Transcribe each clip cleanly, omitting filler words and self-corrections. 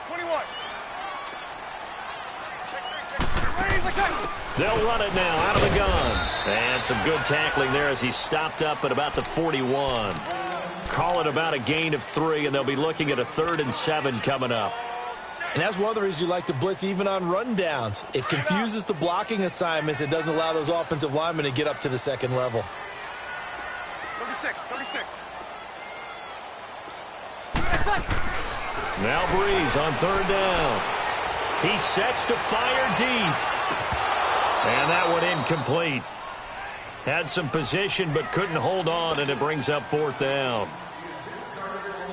21. They'll run it now out of the gun. And some good tackling there as he stopped up at about the 41. Call it about a gain of 3, and they'll be looking at a 3rd and 7 coming up. And that's one of the reasons you like to blitz even on rundowns. It confuses the blocking assignments. It doesn't allow those offensive linemen to get up to the second level. 36. Now Breeze on 3rd down. He sets to fire deep. And that one incomplete. Had some position but couldn't hold on, and it brings up 4th down.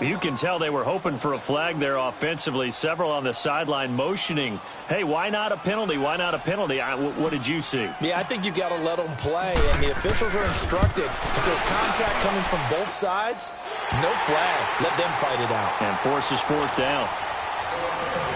You can tell they were hoping for a flag there offensively. Several on the sideline motioning, hey, why not a penalty? Why not a penalty? What did you see? Yeah, I think you've got to let them play, and the officials are instructed. If there's contact coming from both sides, no flag. Let them fight it out. And forces 4th down.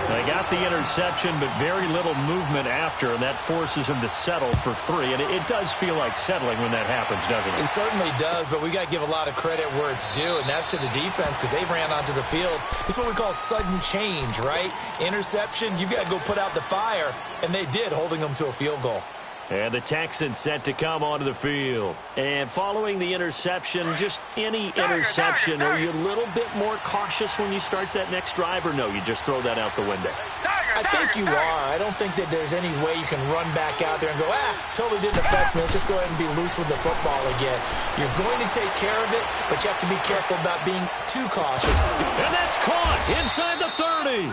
They got the interception, but very little movement after, and that forces them to settle for 3. And it does feel like settling when that happens, doesn't it? It certainly does, but we got to give a lot of credit where it's due, and that's to the defense because they ran onto the field. It's what we call sudden change, right? Interception, you've got to go put out the fire, and they did, holding them to a field goal. And the Texans set to come onto the field. And following the interception, just any interception, are you a little bit more cautious when you start that next drive, or no, you just throw that out the window? I think you are. I don't think that there's any way you can run back out there and go, totally didn't affect me. Let's just go ahead and be loose with the football again. You're going to take care of it, but you have to be careful about being too cautious. And that's caught inside the 30.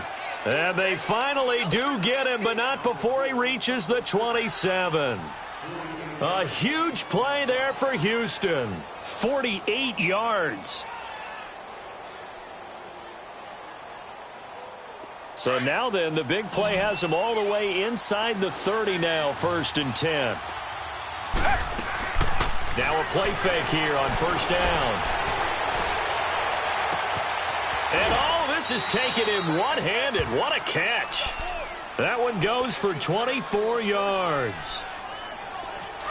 And they finally do get him, but not before he reaches the 27. A huge play there for Houston. 48 yards. So now then, the big play has him all the way inside the 30 now, 1st and 10. Now a play fake here on 1st down. And all this is taken in one-handed. What a catch. That one goes for 24 yards.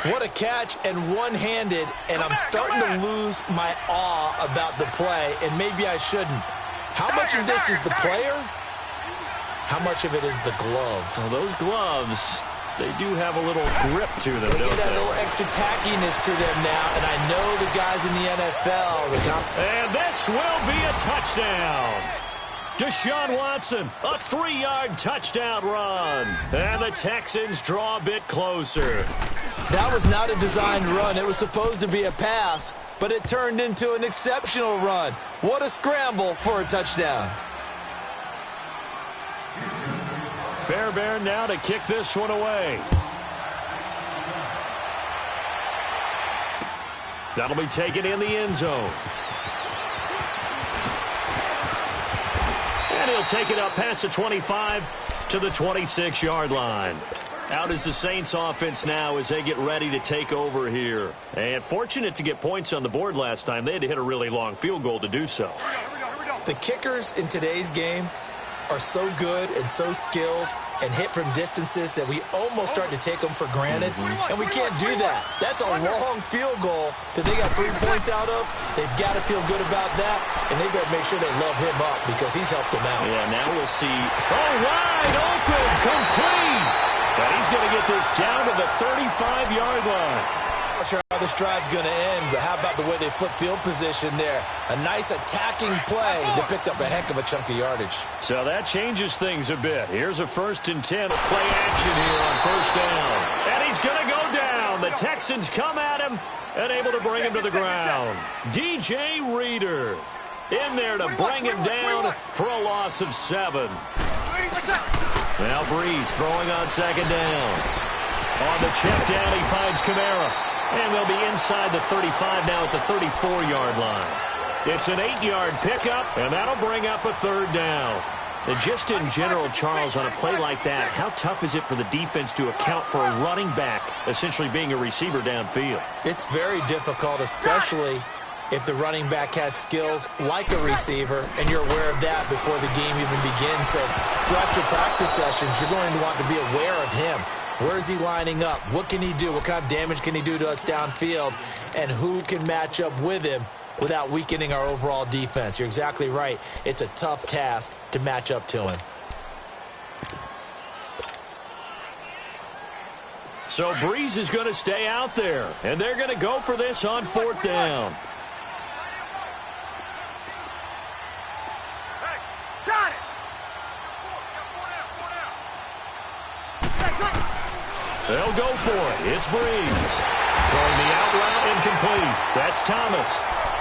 What a catch and one-handed, and I'm starting to lose my awe about the play, and maybe I shouldn't. How much of this is the player? How much of it is the glove? Well, those gloves, they do have a little grip to them, they don't get that they? little extra tackiness to them now, and I know the guys in the NFL. And this will be a touchdown. Deshaun Watson, a 3-yard touchdown run. And the Texans draw a bit closer. That was not a designed run. It was supposed to be a pass, but it turned into an exceptional run. What a scramble for a touchdown. Fairbairn now to kick this one away. That'll be taken in the end zone. And he'll take it up past the 25 to the 26-yard line. Out is the Saints offense now as they get ready to take over here. And fortunate to get points on the board last time. They had to hit a really long field goal to do so. The kickers in today's game are so good and so skilled and hit from distances that we almost start to take them for granted, and we can't do that. That's a long field goal that they got 3 points out of. They've got to feel good about that, and they better make sure they love him up because he's helped them out. Yeah, now we'll see. Oh, wide open, complete. And he's going to get this down to the 35-yard line. I'm not sure how this drive's going to end, but how about the way they flip field position there? A nice attacking play that picked up a heck of a chunk of yardage. So that changes things a bit. Here's a 1st and 10. Play action here on 1st down. And he's going to go down. The Texans come at him and able to bring him to the ground. DJ Reader in there to bring him down for a loss of 7. Now Breeze throwing on 2nd down. On the check down, he finds Kamara. And they'll be inside the 35 now at the 34-yard line. It's an 8-yard pickup, and that'll bring up a 3rd down. And just in general, Charles, on a play like that, how tough is it for the defense to account for a running back essentially being a receiver downfield? It's very difficult, especially if the running back has skills like a receiver, and you're aware of that before the game even begins. So throughout your practice sessions, you're going to want to be aware of him. Where is he lining up? What can he do? What kind of damage can he do to us downfield? And who can match up with him without weakening our overall defense? You're exactly right. It's a tough task to match up to him. So Breeze is going to stay out there, and they're going to go for this on 4th down. Hey, got it. They'll go for it. It's Breeze. Throwing the out route incomplete. That's Thomas.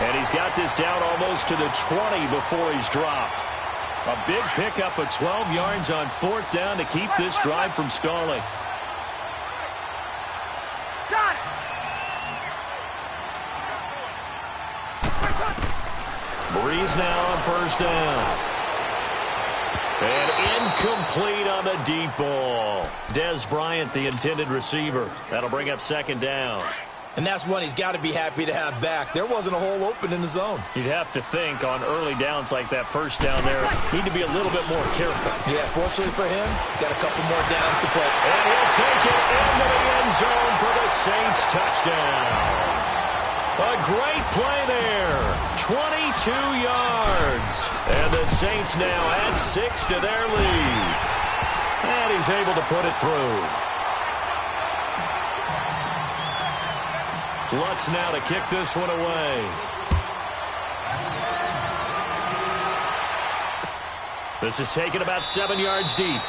And he's got this down almost to the 20 before he's dropped. A big pickup of 12 yards on 4th down to keep this drive from stalling. Got it. Breeze now on 1st down. And incomplete on the deep ball. Dez Bryant, the intended receiver. That'll bring up 2nd down. And that's one he's got to be happy to have back. There wasn't a hole open in the zone. You'd have to think on early downs like that 1st down there, need to be a little bit more careful. Yeah, fortunately for him, got a couple more downs to play. And he'll take it into the end zone for the Saints touchdown. A great play there. 22 yards. And the Saints now add 6 to their lead. And he's able to put it through. Lutz now to kick this one away. This is taken about 7 yards deep.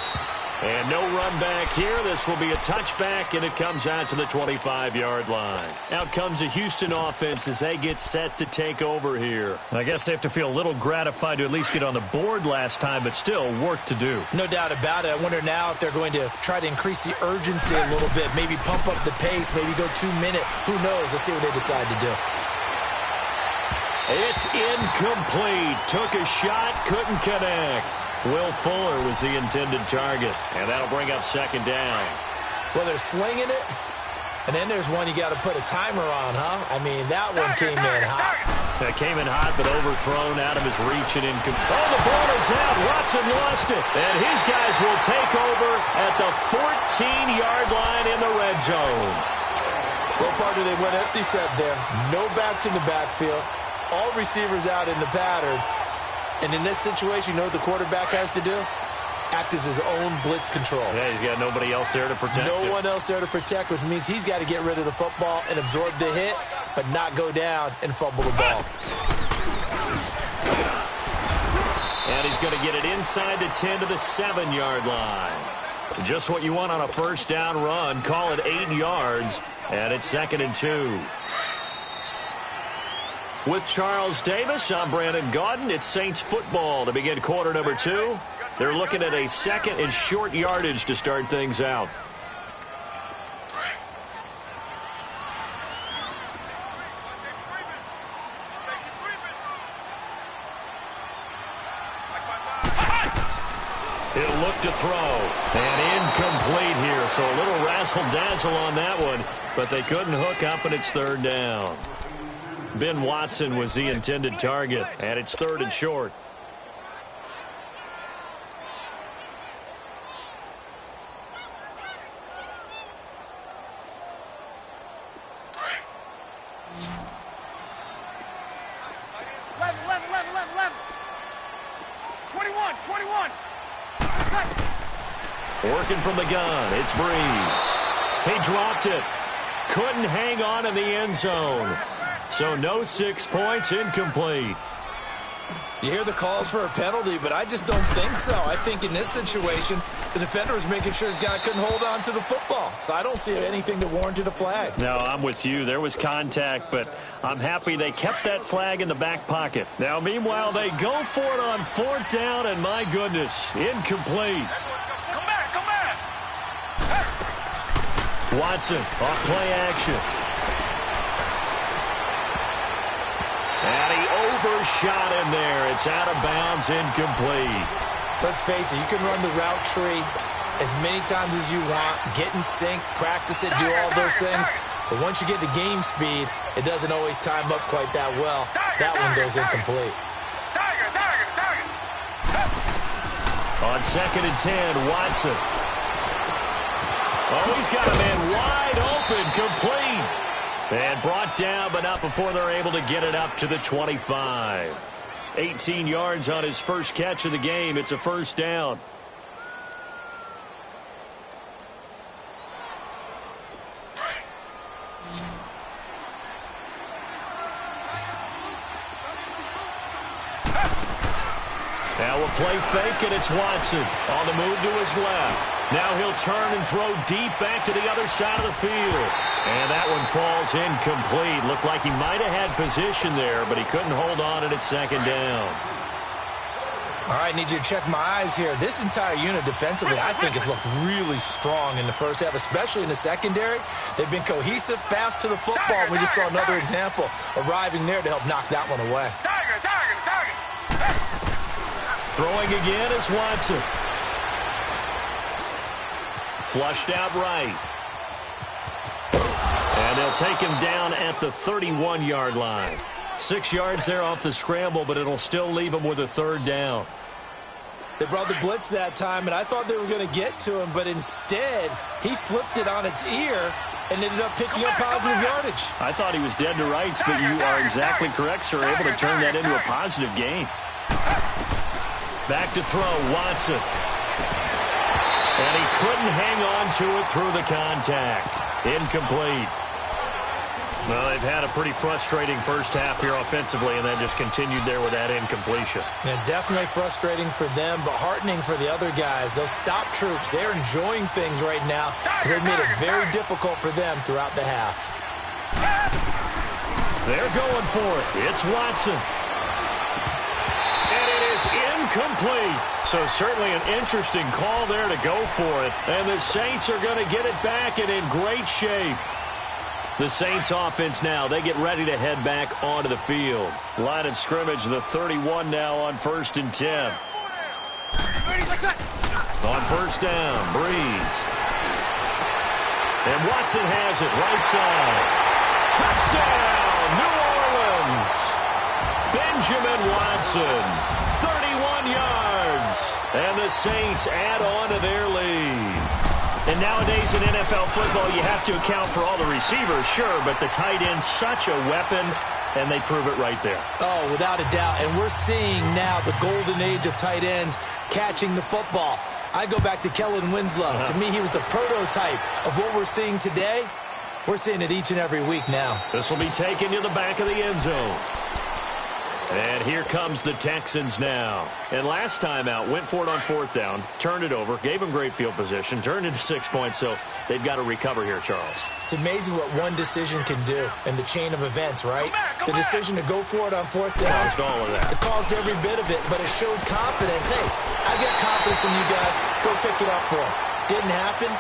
And no run back here. This will be a touchback, and it comes out to the 25-yard line. Out comes the Houston offense as they get set to take over here. I guess they have to feel a little gratified to at least get on the board last time, but still work to do. No doubt about it. I wonder now if they're going to try to increase the urgency a little bit, maybe pump up the pace, maybe go 2-minute. Who knows? Let's see what they decide to do. It's incomplete. Took a shot, couldn't connect. Will Fuller was the intended target, and that'll bring up 2nd down. Well, they're slinging it, and then there's one you got to put a timer on, huh? I mean, that one came in hot. That came in hot, but overthrown out of his reach and incomplete. Oh, the ball is out. Watson lost it, and his guys will take over at the 14-yard line in the red zone. Well, partner, they went empty set there. No backs in the backfield. All receivers out in the pattern. And in this situation, you know what the quarterback has to do? Act as his own blitz control. Yeah, he's got nobody else there to protect him. No one else there to protect, which means he's got to get rid of the football and absorb the hit, but not go down and fumble the ball. And he's going to get it inside the 10 to the 7-yard line. Just what you want on a 1st down run. Call it 8 yards, and it's 2nd and 2. With Charles Davis, I'm Brandon Gaudin. It's Saints football to begin quarter number 2. They're looking at a 2nd and short yardage to start things out. He'll look to throw. And incomplete here, so a little razzle-dazzle on that one, but they couldn't hook up, and it's 3rd down. Ben Watson was the intended target, and it's 3rd and short. Working from the gun, it's Breeze. He dropped it. Couldn't hang on in the end zone. So no 6 points, incomplete. You hear the calls for a penalty, but I just don't think so. I think in this situation, the defender was making sure his guy couldn't hold on to the football. So I don't see anything that warranted a flag. No, I'm with you. There was contact, but I'm happy they kept that flag in the back pocket. Now, meanwhile, they go for it on 4th down, and my goodness, incomplete. Come back, come back. Watson, off play action. And he overshot him there. It's out of bounds, incomplete. Let's face it, you can run the route tree as many times as you want, get in sync, practice it, do all those things. But once you get to game speed, it doesn't always time up quite that well. That one goes incomplete. On 2nd and 10, Watson. Oh, he's got a man wide open, complete. And brought down, but not before they're able to get it up to the 25. 18 yards on his first catch of the game. It's a 1st down. play fake, and it's Watson on the move to his left. Now he'll turn and throw deep back to the other side of the field. And that one falls incomplete. Looked like he might have had position there, but he couldn't hold on and it's second down. All right, need you to check my eyes here. This entire unit defensively, I think, has looked really strong in the first half, especially in the secondary. They've been cohesive, fast to the football. We just saw another example arriving there to help knock that one away. Throwing again is Watson. Flushed out right. And they'll take him down at the 31-yard line. 6 yards there off the scramble, but it'll still leave him with a third down. They brought the blitz that time, and I thought they were going to get to him, but instead, he flipped it on its ear and ended up picking up positive yardage. I thought he was dead to rights, but you are exactly correct, sir. Able to turn that into a positive gain. Back to throw, Watson. And he couldn't hang on to it through the contact. Incomplete. Well, they've had a pretty frustrating first half here offensively, and then just continued there with that incompletion. Yeah, definitely frustrating for them, but heartening for the other guys. Those stop troops, they're enjoying things right now because they've made it very difficult for them throughout the half. They're going for it. It's Watson. And it is incomplete. So certainly an interesting call there to go for it. And the Saints are going to get it back and in great shape. The Saints offense now, they get ready to head back onto the field. Line of scrimmage, the 31 now on 1st and 10. On first down, Breeze. And Watson has it right side. Touchdown, New Orleans. Benjamin Watson, 31 yards. And the Saints add on to their lead. And nowadays in NFL football, you have to account for all the receivers, sure, but the tight end's such a weapon, and they prove it right there. Oh, without a doubt. And we're seeing now the golden age of tight ends catching the football. I go back to Kellen Winslow. To me, he was the prototype of what we're seeing today. We're seeing it each and every week now. This will be taken to the back of the end zone. And here comes the Texans now. And last time out, went for it on 4th down, turned it over, gave them great field position, turned into 6 points, so they've got to recover here, Charles. It's amazing what one decision can do in the chain of events, right? The decision to go for it on 4th down. Caused all of that. It caused every bit of it, but it showed confidence. Hey, I got confidence in you guys. Go pick it up for them. Didn't happen.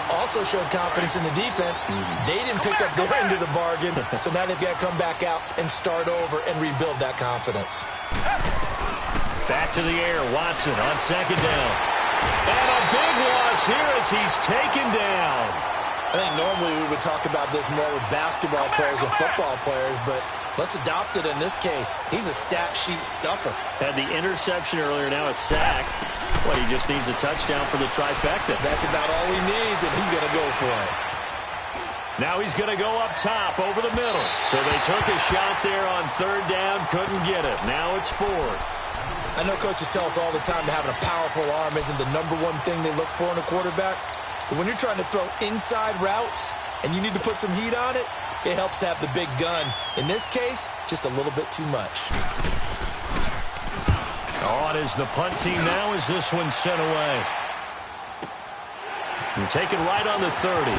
Also showed confidence in the defense. They didn't pick up their end of the bargain, so now they've got to come back out and start over and rebuild that confidence. Back to the air, Watson on 2nd down. And a big loss here as he's taken down. I think normally we would talk about this more with basketball players and football players, but let's adopt it in this case. He's a stat sheet stuffer. Had the interception earlier, now a sack. Well, he just needs a touchdown for the trifecta. That's about all he needs, and he's going to go for it. Now he's going to go up top over the middle. So they took a shot there on 3rd down, couldn't get it. Now it's 4th. I know coaches tell us all the time that having a powerful arm isn't the #1 thing they look for in a quarterback. But when you're trying to throw inside routes and you need to put some heat on it, it helps to have the big gun. In this case, just a little bit too much. On is the punt team now as this one's sent away. And taken right on the 30.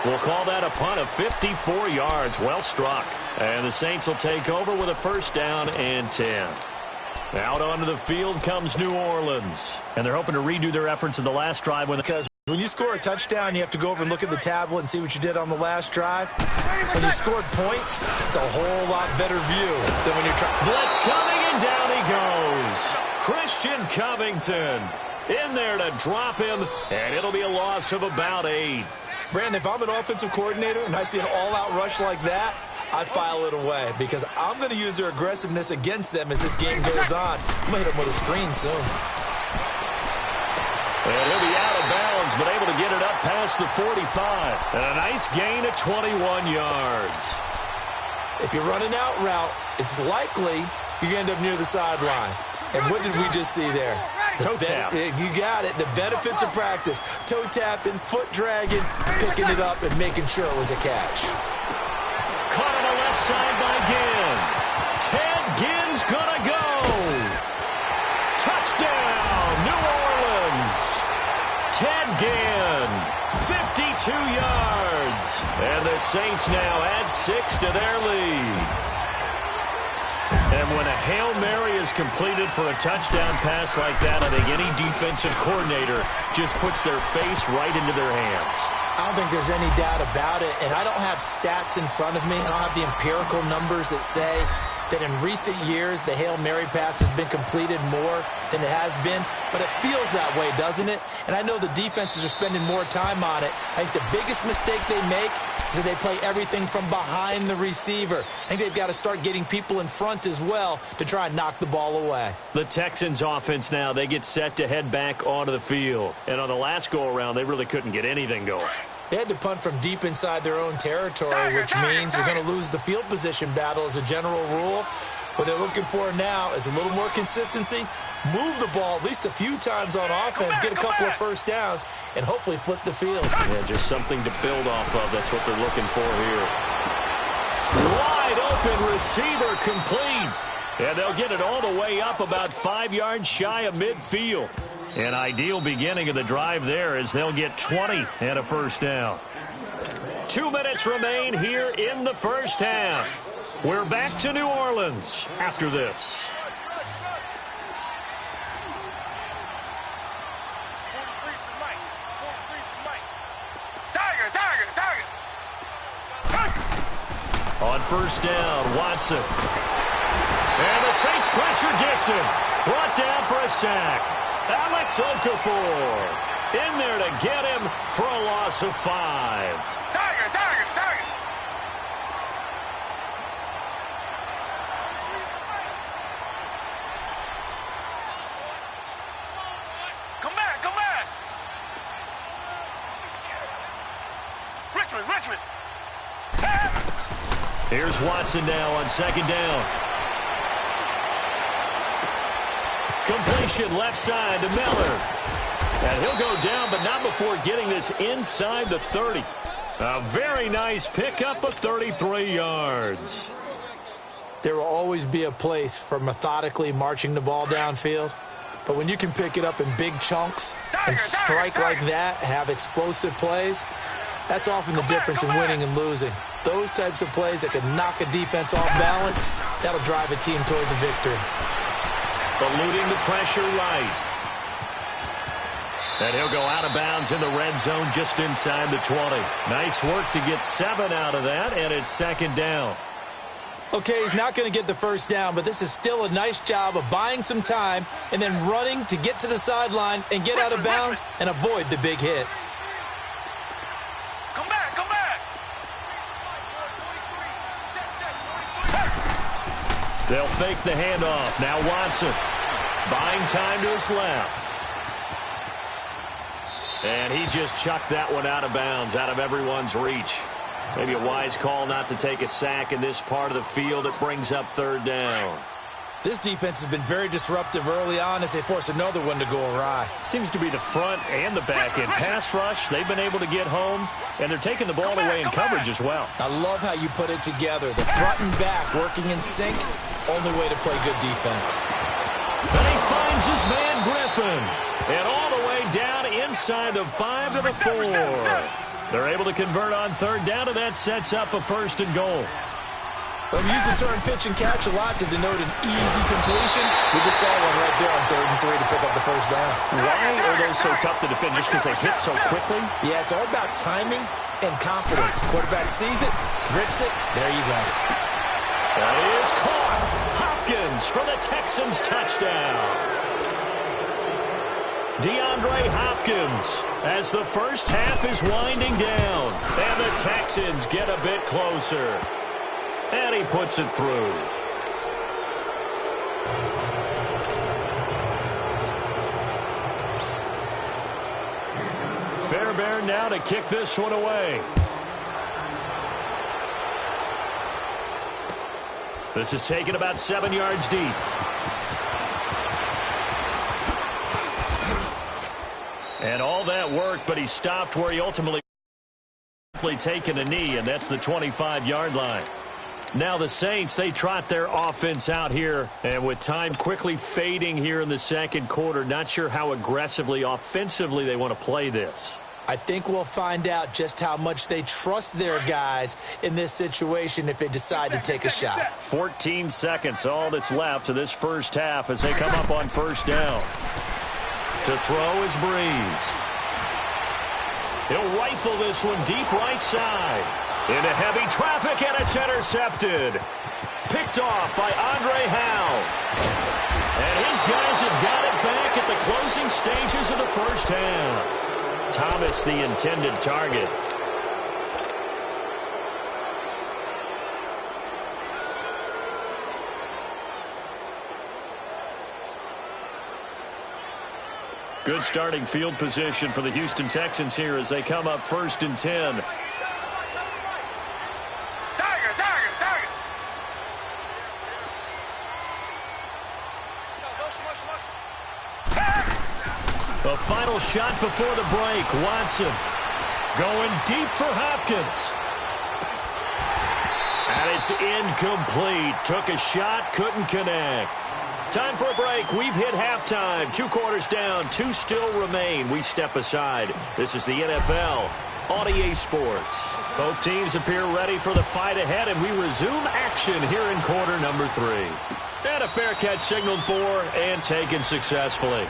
We'll call that a punt of 54 yards. Well struck. And the Saints will take over with a 1st down and 10. Out onto the field comes New Orleans. And they're hoping to redo their efforts in the last drive. Because when you score a touchdown, you have to go over and look at the tablet and see what you did on the last drive. When you scored points, it's a whole lot better view than when you're trying. Blitz coming, and down he goes. Christian Covington in there to drop him, and it'll be a loss of about 8. Brandon, if I'm an offensive coordinator and I see an all-out rush like that, I file it away because I'm going to use their aggressiveness against them as this game goes on. I'm going to hit them with a screen soon. And he'll be out of bounds, but able to get it up past the 45. And a nice gain of 21 yards. If you're running out route, it's likely you're going to end up near the sideline. And what did we just see there? Toe tap. You got it. The benefits of practice. Toe tapping, foot dragging, picking it up, and making sure it was a catch. Caught on the left side by Ginn. 10 Saints now add 6 to their lead. And when a Hail Mary is completed for a touchdown pass like that, I think any defensive coordinator just puts their face right into their hands. I don't think there's any doubt about it, and I don't have stats in front of me. I don't have the empirical numbers that say that in recent years the Hail Mary pass has been completed more than it has been, but it feels that way, doesn't it? And I know the defenses are spending more time on it. I think the biggest mistake they make is that they play everything from behind the receiver. I think they've got to start getting people in front as well to try and knock the ball away. The Texans offense now, they get set to head back onto the field. And on the last go-around, they really couldn't get anything going. They had to punt from deep inside their own territory, which means you're going to lose the field position battle as a general rule. What they're looking for now is a little more consistency, move the ball at least a few times on offense, get a couple of first downs, and hopefully flip the field. Yeah, just something to build off of. That's what they're looking for here. Wide open receiver complete. And they'll get it all the way up about 5 yards shy of midfield. An ideal beginning of the drive there as they'll get 20 and a first down. 2 minutes remain here in the first half. We're back to New Orleans after this. On first down, Watson. And the Saints pressure gets him. Brought down for a sack. Alex Okafor in there to get him for a loss of 5. Come back. Richmond. Here's Watson now on second down. Completion left side to Miller. And he'll go down, but not before getting this inside the 30. A very nice pickup of 33 yards. There will always be a place for methodically marching the ball downfield. But when you can pick it up in big chunks and strike like that, have explosive plays, that's often the difference in winning and losing. Those types of plays that can knock a defense off balance, that'll drive a team towards a victory. Eluding the pressure right. And he'll go out of bounds in the red zone just inside the 20. Nice work to get 7 out of that, and it's second down. Okay, he's not going to get the first down, but this is still a nice job of buying some time and then running to get to the sideline and get out of bounds and avoid the big hit. Come back. They'll fake the handoff. Now Watson buying time to his left. And he just chucked that one out of bounds, out of everyone's reach. Maybe a wise call not to take a sack in this part of the field. It brings up third down. This defense has been very disruptive early on as they force another one to go awry. Seems to be the front and the back end. Pass rush, they've been able to get home, and they're taking the ball away in coverage as well. I love how you put it together. The front and back working in sync, only way to play good defense. And he finds his man Griffin. And all the way down inside the 5 to the 4. They're able to convert on third down, and that sets up a first and goal. We use the term pitch and catch a lot to denote an easy completion. We just saw one right there on 3rd and 3 to pick up the first down. Why are those so tough to defend? Just because they hit so quickly? Yeah, it's all about timing and confidence. Quarterback sees it, grips it, there you go. That is caught. Hopkins for the Texans touchdown. DeAndre Hopkins as the first half is winding down. And the Texans get a bit closer. And he puts it through. Fairbairn now to kick this one away. This is taken about 7 yards deep. And all that work, but he stopped where he ultimately taken a knee, and that's the 25-yard line. Now the Saints, they trot their offense out here, and with time quickly fading here in the second quarter, not sure how aggressively, offensively they want to play this. I think we'll find out just how much they trust their guys in this situation if they decide to take a shot. 14 seconds, all that's left of this first half as they come up on first down. To throw is Breeze. He'll rifle this one deep right side. Into heavy traffic, and it's intercepted. Picked off by Andre Howe. And his guys have got it back at the closing stages of the first half. Thomas, the intended target. Good starting field position for the Houston Texans here as they come up 1st and 10. The final shot before the break. Watson going deep for Hopkins. And it's incomplete. Took a shot, couldn't connect. Time for a break. We've hit halftime. 2 quarters down, 2 still remain. We step aside. This is the NFL on EA Sports. Both teams appear ready for the fight ahead, and we resume action here in quarter number 3. And a fair catch signaled for and taken successfully.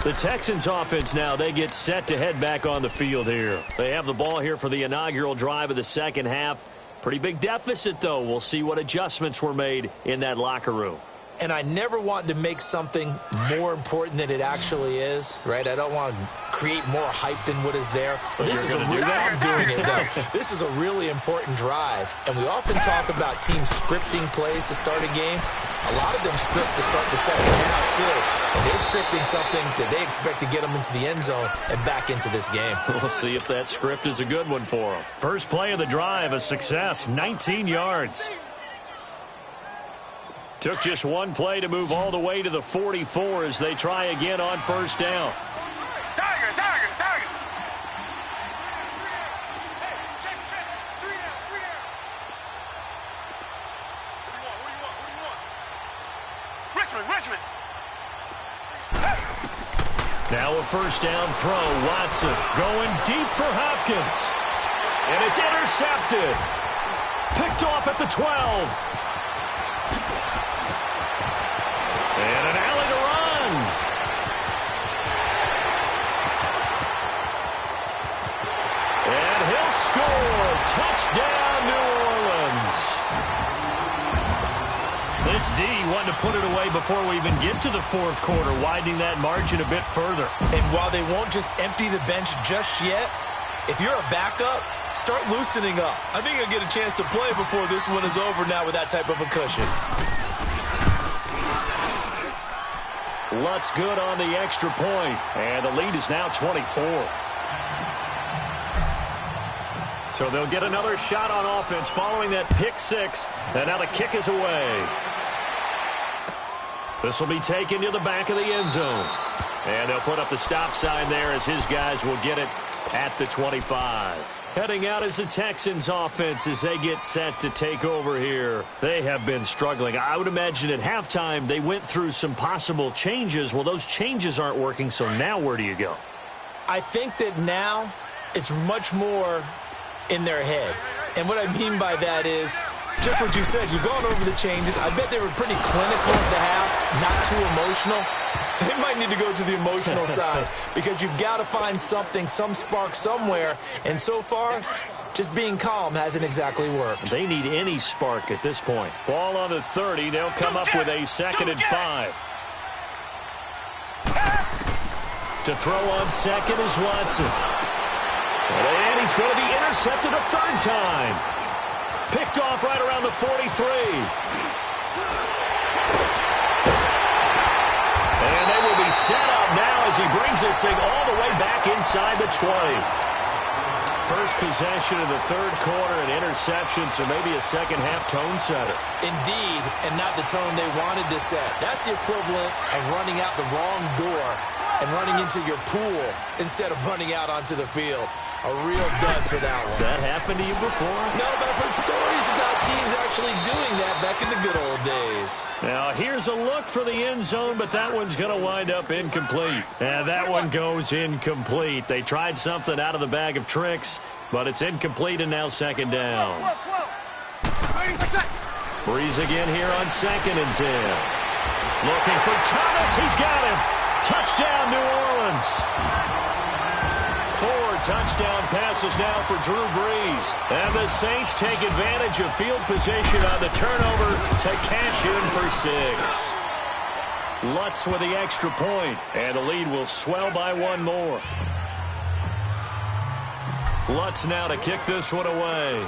The Texans offense now, they get set to head back on the field here. They have the ball here for the inaugural drive of the second half. Pretty big deficit, though. We'll see what adjustments were made in that locker room. And I never want to make something more important than it actually is, right? I don't want to create more hype than what is there. But this is I'm doing it, though. This is a really important drive. And we often talk about teams scripting plays to start a game. A lot of them script to start the second half, too. And they're scripting something that they expect to get them into the end zone and back into this game. We'll see if that script is a good one for them. First play of the drive, a success, 19 yards. Took just one play to move all the way to the 44 as they try again on first down. Richmond. Now a first down throw. Watson going deep for Hopkins. And it's intercepted. Picked off at the 12. And an alley to run. And he'll score. Touchdown, New Orleans. This D wanted to put it away before we even get to the 4th quarter, widening that margin a bit further. And while they won't just empty the bench just yet, if you're a backup, start loosening up. I think you'll get a chance to play before this one is over now with that type of a cushion. Lutz good on the extra point, and the lead is now 24. So they'll get another shot on offense following that pick 6, and now the kick is away. This will be taken to the back of the end zone, and they'll put up the stop sign there as his guys will get it at the 25. Heading out is the Texans offense as they get set to take over here. They have been struggling. I would imagine at halftime they went through some possible changes. Well, those changes aren't working, so now where do you go? I think that now it's much more in their head. And what I mean by that is just what you said. You've gone over the changes. I bet they were pretty clinical at the half, not too emotional. They might need to go to the emotional side because you've got to find something, some spark somewhere. And so far, just being calm hasn't exactly worked. They need any spark at this point. Ball on the 30. They'll come up with a 2nd and 5. To throw on 2nd is Watson. And he's going to be intercepted a 3rd time. Picked off right around the 43. And they will be set up now as he brings this thing all the way back inside the 20. First possession of the 3rd quarter, an interception, so maybe a second-half tone setter. Indeed, and not the tone they wanted to set. That's the equivalent of running out the wrong door and running into your pool instead of running out onto the field. A real dud for that one. Has that happened to you before? No, but I've heard stories about teams actually doing that back in the good old days. Now, here's a look for the end zone, but that one's going to wind up incomplete. And that one goes incomplete. They tried something out of the bag of tricks, but it's incomplete and now second down. Breeze again here on 2nd and 10. Looking for Thomas. He's got him. Touchdown, New Orleans. 4 touchdown passes now for Drew Brees. And the Saints take advantage of field position on the turnover to cash in for 6. Lutz with the extra point, and the lead will swell by 1 more. Lutz now to kick this one away.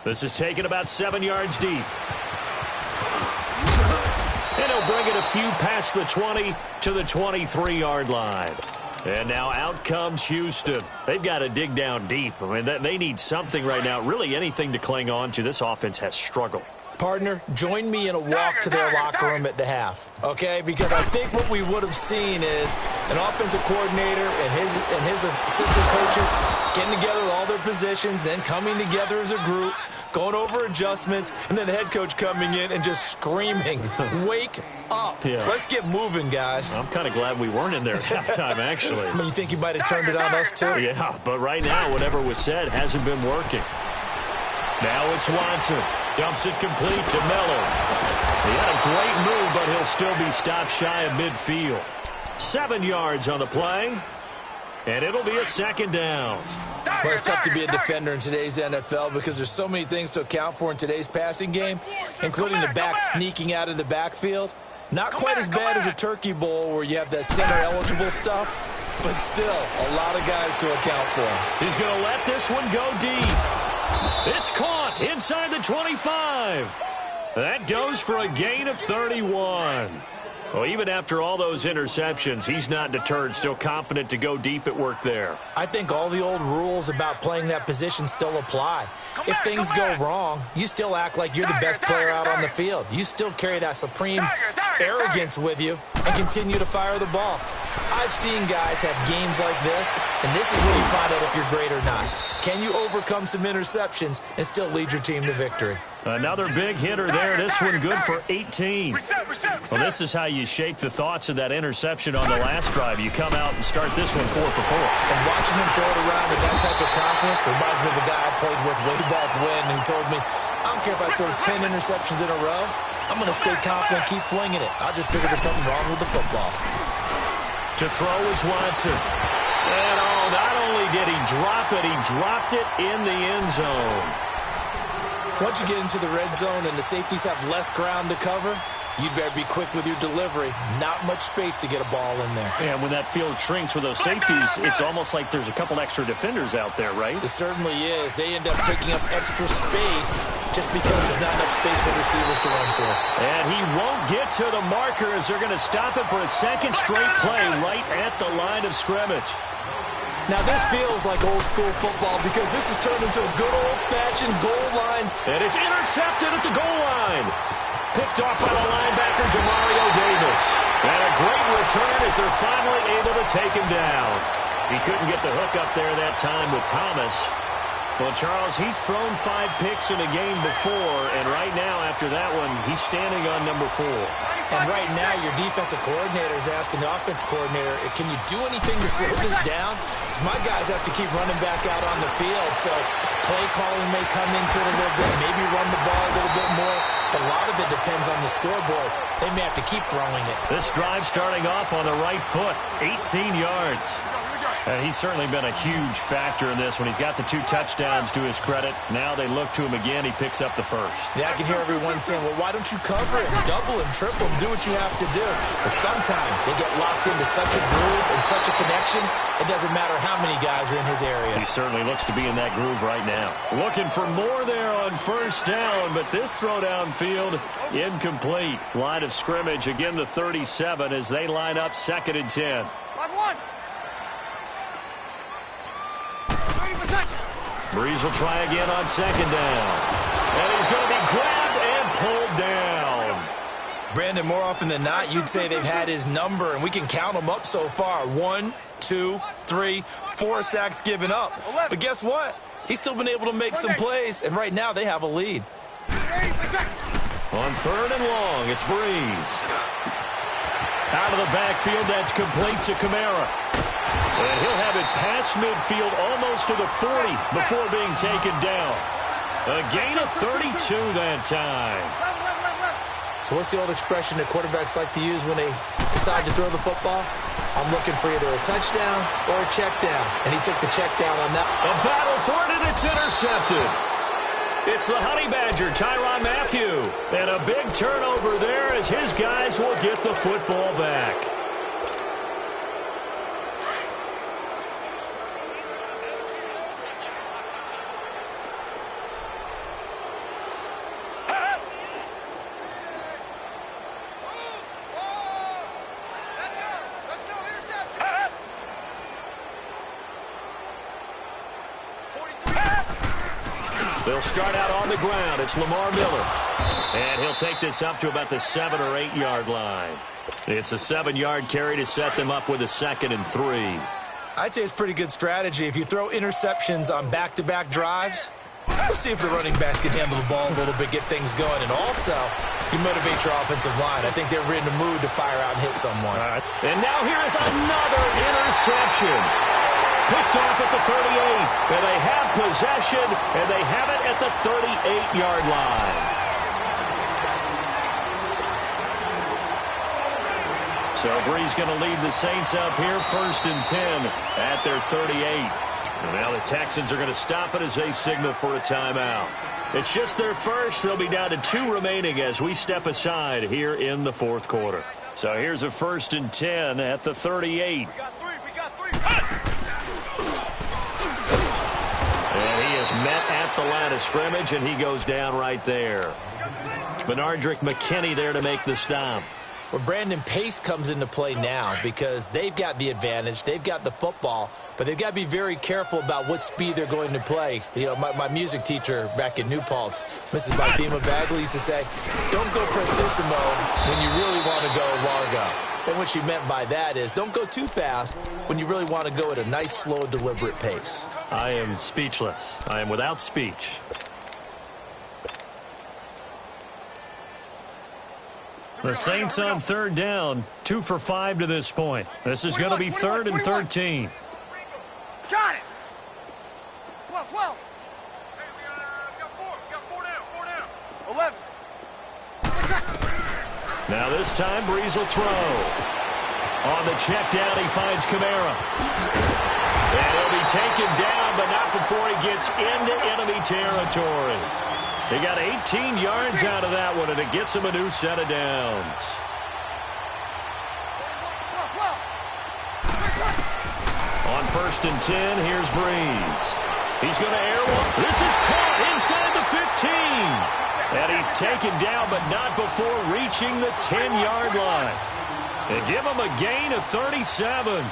This is taken about 7 yards deep. And he'll bring it a few past the 20 to the 23-yard line. And now out comes Houston. They've got to dig down deep. I mean, they need something right now, really anything to cling on to. This offense has struggled. Partner, join me in a walk to their locker room at the half, okay? Because I think what we would have seen is an offensive coordinator and his assistant coaches getting together with all their positions, then coming together as a group, going over adjustments, and then the head coach coming in and just screaming, wake up. Yeah. Let's get moving, guys. I'm kind of glad we weren't in there at halftime, actually. I mean, you think you might have turned it on us, too? Yeah, but right now, whatever was said hasn't been working. Now it's Watson. Dumps it complete to Miller. He had a great move, but he'll still be stopped shy of midfield. 7 yards on the play, and it'll be a second down. Well, it's tough to be a defender in today's NFL because there's so many things to account for in today's passing game, including the back sneaking out of the backfield. Not quite as bad as a turkey bowl where you have that center-eligible stuff, but still a lot of guys to account for. He's going to let this one go deep. It's caught inside the 25. That goes for a gain of 31. Well, even after all those interceptions, he's not deterred, still confident to go deep at work there. I think all the old rules about playing that position still apply. If things go wrong, you still act like you're the best player out on the field. You still carry that supreme arrogance with you and continue to fire the ball. I've seen guys have games like this, and this is where you find out if you're great or not. Can you overcome some interceptions and still lead your team to victory? Another big hitter there. This one good for 18. Well, this is how you shake the thoughts of that interception on the last drive. You come out and start this one 4 for 4. And watching him throw it around with that type of confidence reminds me of a guy I played with way back when who told me, I don't care if I throw 10 interceptions in a row. I'm going to stay confident, keep flinging it. I just figured there's something wrong with the football. To throw is Watson. And not only did he drop it, he dropped it in the end zone. Once you get into the red zone and the safeties have less ground to cover, you'd better be quick with your delivery. Not much space to get a ball in there. And when that field shrinks with those safeties, it's almost like there's a couple extra defenders out there, right? It certainly is. They end up taking up extra space just because there's not enough space for receivers to run through. And he won't get to the marker as they're going to stop it for a second straight play right at the line of scrimmage. Now, this feels like old-school football because this has turned into a good old-fashioned goal lines. And it's intercepted at the goal line. Picked off by the linebacker, Demario Davis. And a great return as they're finally able to take him down. He couldn't get the hook up there that time with Thomas. Well, Charles, he's thrown 5 picks in a game before, and right now, after that one, he's standing on number 4. And right now, your defensive coordinator is asking the offensive coordinator, can you do anything to slow this down? Because my guys have to keep running back out on the field, so play calling may come into it a little bit, maybe run the ball a little bit more, but a lot of it depends on the scoreboard. They may have to keep throwing it. This drive starting off on the right foot, 18 yards. And he's certainly been a huge factor in this when he's got the 2 touchdowns to his credit. Now they look to him again. He picks up the first. Yeah, I can hear everyone saying, well, why don't you cover him, double him, triple him, do what you have to do. But sometimes they get locked into such a groove and such a connection, it doesn't matter how many guys are in his area. He certainly looks to be in that groove right now. Looking for more there on first down, but this throw downfield incomplete. Line of scrimmage, again the 37 as they line up 2nd and 10. 5-1. Breeze will try again on 2nd down. And he's going to be grabbed and pulled down. Brandon Brandon, more often than not, you'd say they've had his number, and we can count them up so far. 1, 2, 3, 4 sacks given up. But guess what? He's still been able to make some plays, and right now they have a lead. On 3rd and long, it's Breeze. Out of the backfield, that's complete to Kamara. And he'll have it past midfield almost to the 40 before being taken down. A gain of 32 that time. So what's the old expression that quarterbacks like to use when they decide to throw the football? I'm looking for either a touchdown or a check down. And he took the check down on that. A battle for it, and it's intercepted. It's the Honey Badger, Tyrann Mathieu. And a big turnover there as his guys will get the football back. They'll start out on the ground. It's Lamar Miller. And he'll take this up to about the 7 or 8 yard line. It's a 7-yard carry to set them up with a 2nd and 3. I'd say it's pretty good strategy. If you throw interceptions on back-to-back drives, let's see if the running backs can handle the ball a little bit, get things going. And also, you motivate your offensive line. I think they're in the mood to fire out and hit someone. And now here is another interception. Picked off at the 38, and they have possession, and they have it at the 38-yard line. So Breeze going to lead the Saints up here, 1st and 10 at their 38. And now the Texans are going to stop it as they signal for a timeout. It's just their first. They'll be down to 2 remaining as we step aside here in the 4th quarter. So here's a 1st and 10 at the 38. And he is met at the line of scrimmage, and he goes down right there. Benardrick McKinney there to make the stop. Well, Brandon, pace comes into play now because they've got the advantage. They've got the football, but they've got to be very careful about what speed they're going to play. You know, my music teacher back in New Paltz, Mrs. Bithema Bagley, used to say, don't go prestissimo when you really want to go largo. And what she meant by that is don't go too fast when you really want to go at a nice, slow, deliberate pace. I am speechless. I am without speech. The Saints on 3rd down, 2 for 5 to this point. This is going to be 3rd and 13. Got it. 12. Hey, we got 4 down. 11. Now this time, Breeze will throw. On the check down, he finds Kamara. And he'll be taken down, but not before he gets into enemy territory. He got 18 yards out of that one, and it gets him a new set of downs. On 1st and 10, here's Breeze. He's going to air one. This is caught inside the 15. And he's taken down, but not before reaching the 10-yard line. And give him a gain of 37.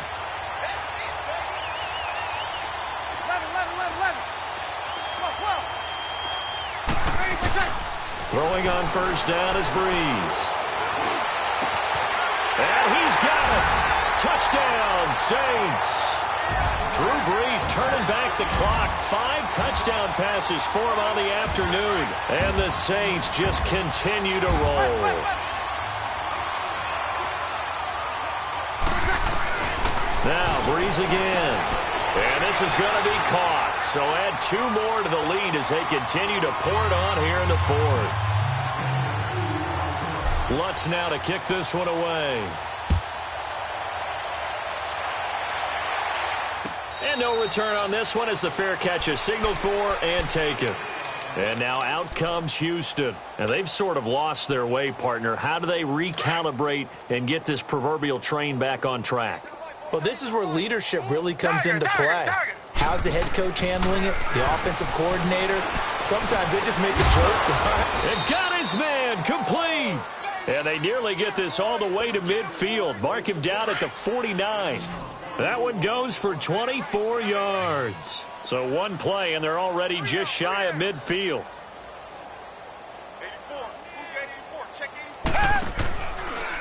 Throwing on 1st down is Breeze. And he's got it. Touchdown, Saints. Drew Brees turning back the clock. 5 touchdown passes for him on the afternoon. And the Saints just continue to roll. Now Brees again. And this is going to be caught. So add 2 more to the lead as they continue to pour it on here in the 4th. Lutz now to kick this one away. And no return on this one as the fair catch is signaled for and taken. And now out comes Houston. And they've sort of lost their way, partner. How do they recalibrate and get this proverbial train back on track? Well, this is where leadership really comes into play. How's the head coach handling it? The offensive coordinator? Sometimes they just make a joke. And got his man complete. And they nearly get this all the way to midfield. Mark him down at the 49. That one goes for 24 yards. So one play, and they're already just shy of midfield. 84. Who's got 84? Check 84.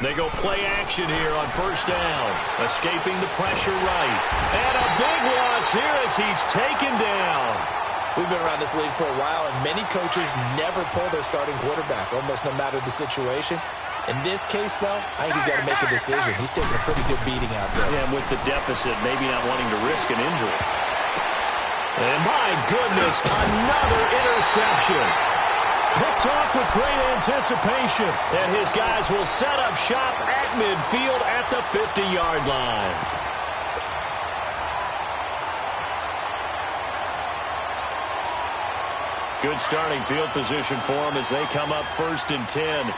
They go play action here on first down. Escaping the pressure right. And a big loss here as he's taken down. We've been around this league for a while, and many coaches never pull their starting quarterback, almost no matter the situation. In this case, though, I think he's got to make a decision. He's taking a pretty good beating out there. Yeah, and with the deficit, maybe not wanting to risk an injury. And my goodness, another interception. Picked off with great anticipation. And his guys will set up shop at midfield at the 50-yard line. Good starting field position for them as they come up 1st and 10.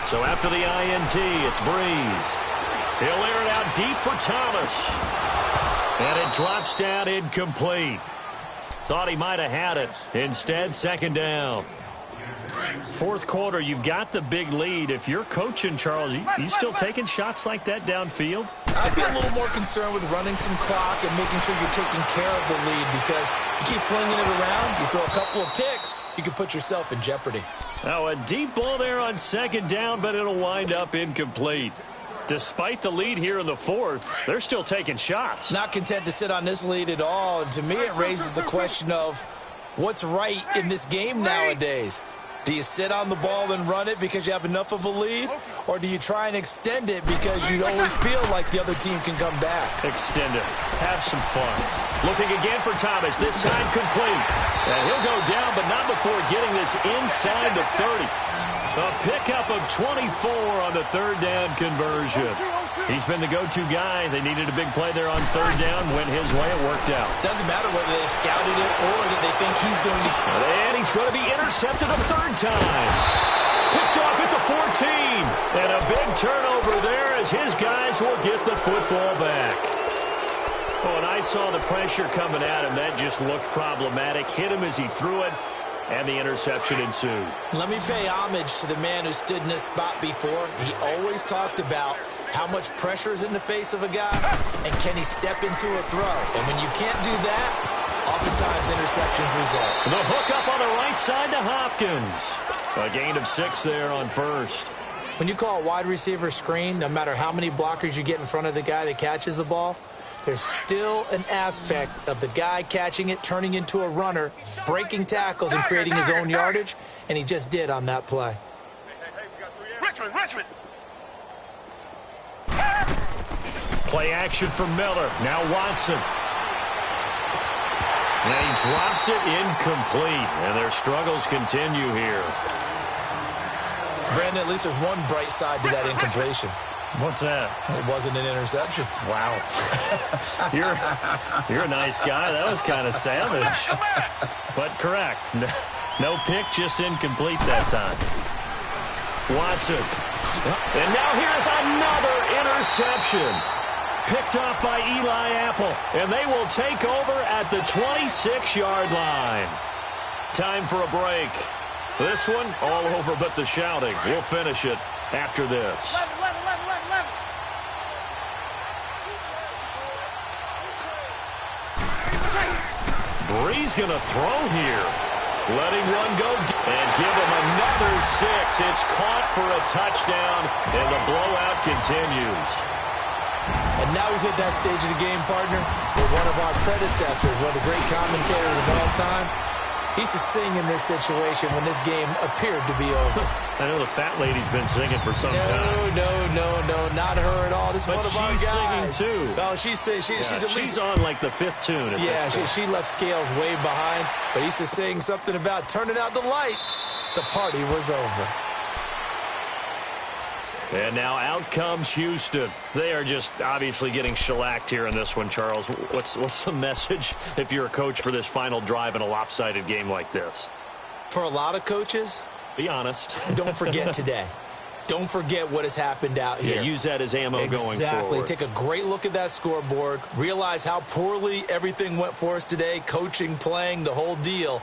So after the INT, it's Breeze. He'll air it out deep for Thomas. And it drops down incomplete. Thought he might have had it. Instead, 2nd down. 4th quarter, you've got the big lead. If you're coaching, Charles, you still taking shots like that downfield? I'd be a little more concerned with running some clock and making sure you're taking care of the lead, because you keep flinging it around, you throw a couple of picks, you can put yourself in jeopardy. Now a deep ball there on 2nd down, but it'll wind up incomplete. Despite the lead here in the 4th, they're still taking shots. Not content to sit on this lead at all. And to me, it raises the question of what's right in this game nowadays. Do you sit on the ball and run it because you have enough of a lead? Or do you try and extend it because you always feel like the other team can come back? Extend it. Have some fun. Looking again for Thomas. This time complete. And he'll go down, but not before getting this inside the 30. A pickup of 24 on the 3rd down conversion. He's been the go-to guy. They needed a big play there on 3rd down. Went his way. It worked out. Doesn't matter whether they scouted it or that they think he's going to... And he's going to be intercepted a 3rd time. Picked off at the 14. And a big turnover there as his guys will get the football back. Oh, and I saw the pressure coming at him. That just looked problematic. Hit him as he threw it. And the interception ensued. Let me pay homage to the man who stood in this spot before. He always talked about how much pressure is in the face of a guy, and can he step into a throw. And when you can't do that, oftentimes interceptions result. The hook up on the right side to Hopkins. A gain of 6 there on 1st. When you call a wide receiver screen, no matter how many blockers you get in front of the guy that catches the ball, there's still an aspect of the guy catching it, turning into a runner, breaking tackles and creating his own yardage, and he just did on that play. Richmond! Play action for Miller. Now Watson. And he drops it incomplete, and their struggles continue here. Brandon, at least there's one bright side to that incompletion. What's that? It wasn't an interception. Wow. You're a nice guy. That was kind of savage. But correct. No pick, just incomplete that time. Watson. And now here's another interception. Picked off by Eli Apple. And they will take over at the 26-yard line. Time for a break. This one all over but the shouting. We'll finish it after this. Breeze going to throw here. Letting one go and give him another 6. It's caught for a touchdown, and the blowout continues. And now we've hit that stage of the game, partner, where one of our predecessors, one of the great commentators of all time, he used to sing in this situation when this game appeared to be over. I know the fat lady's been singing for some time. No, not her at all. This is but one of our guys. She's singing too. Oh, she's at least on like the 5th tune. She left Scales way behind, but he used to sing something about turning out the lights. The party was over. And now out comes Houston. They are just obviously getting shellacked here in this one, Charles. What's the message if you're a coach for this final drive in a lopsided game like this? For a lot of coaches, be honest. Don't forget today. Don't forget what has happened out here. Yeah, use that as ammo going forward. Exactly. Take a great look at that scoreboard. Realize how poorly everything went for us today. Coaching, playing, the whole deal.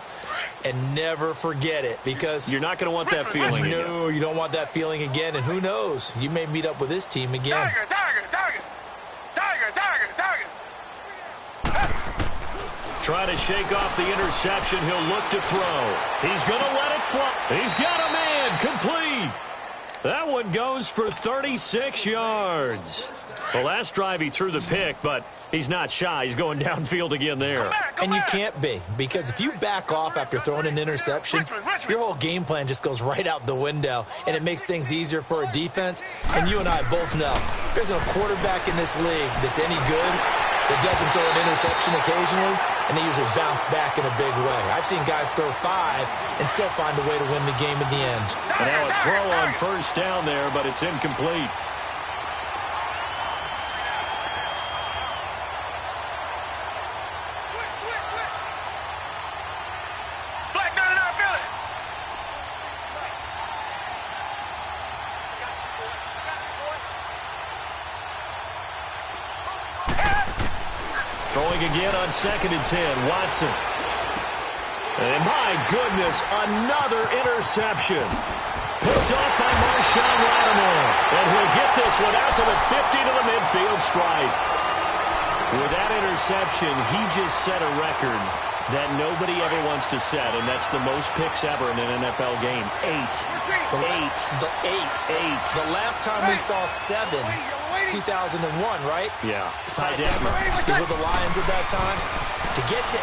And never forget it, because you're not going to want that feeling again. No, you don't want that feeling again. And who knows? You may meet up with this team again. Target. Trying to shake off the interception. He'll look to throw. He's going to let it fly. He's got a man. Complete. That one goes for 36 yards. The last drive he threw the pick, but he's not shy. He's going downfield again there. And you can't be, because if you back off after throwing an interception, your whole game plan just goes right out the window, and it makes things easier for a defense. And you and I both know there's a quarterback in this league that's any good that doesn't throw an interception occasionally, and they usually bounce back in a big way. I've seen guys throw 5 and still find a way to win the game in the end. And now a throw on first down there, but it's incomplete. Throwing again on 2nd and 10, Watson. And my goodness, another interception. Picked off by Marshawn Lattimore. And he'll get this one out to the 50 to the midfield stripe. With that interception, he just set a record that nobody ever wants to set, and that's the most picks ever in an NFL game. 8. The last time we saw 7, 2001, right? Yeah. Ty Detmer was with the Lions at that time. To get to 8,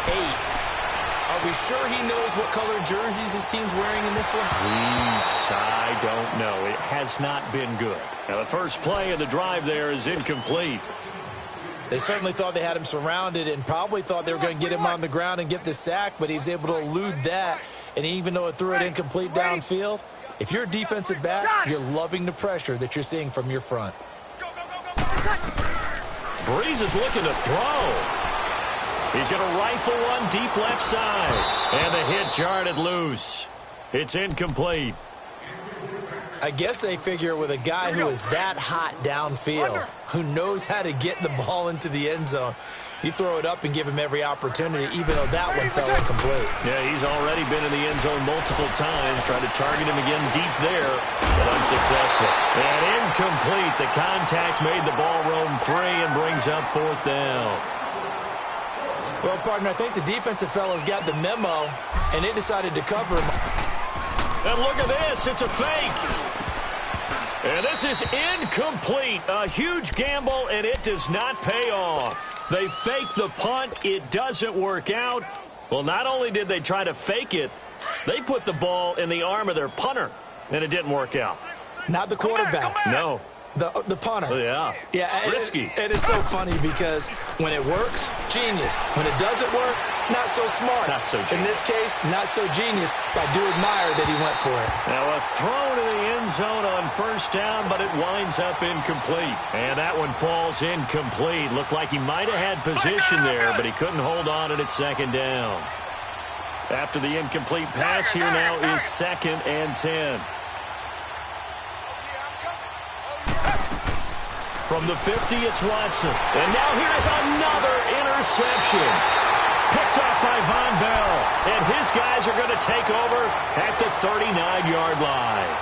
are we sure he knows what color jerseys his team's wearing in this one? I don't know. It has not been good. Now, the first play of the drive there is incomplete. They certainly thought they had him surrounded and probably thought they were going to get him on the ground and get the sack, but he was able to elude that. And even though it threw it incomplete downfield, if you're a defensive back, you're loving the pressure that you're seeing from your front. Breeze is looking to throw. He's going to rifle one deep left side. And the hit jarred it loose. It's incomplete. I guess they figure with a guy who is that hot downfield, who knows how to get the ball into the end zone, you throw it up and give him every opportunity, even though that one fell incomplete. Yeah, he's already been in the end zone multiple times, tried to target him again deep there, but unsuccessful. And incomplete. The contact made the ball roam free and brings up 4th down. Well, partner, I think the defensive fellas got the memo, and they decided to cover him. And look at this. It's a fake. And this is incomplete. A huge gamble, and it does not pay off. They fake the punt. It doesn't work out. Well, not only did they try to fake it, they put the ball in the arm of their punter, and it didn't work out. Not the quarterback. No. The punter. Oh, yeah. Risky. It is so funny because when it works, genius. When it doesn't work, not so smart. Not so genius. In this case, not so genius, but I do admire that he went for it. Now a throw to the end zone on first down, but it winds up incomplete. And that one falls incomplete. Looked like he might have had position there, but he couldn't hold on it at 2nd down. After the incomplete pass, here now is 2nd and 10. From the 50, it's Watson. And now here's another interception. Picked off by Von Bell. And his guys are going to take over at the 39-yard line.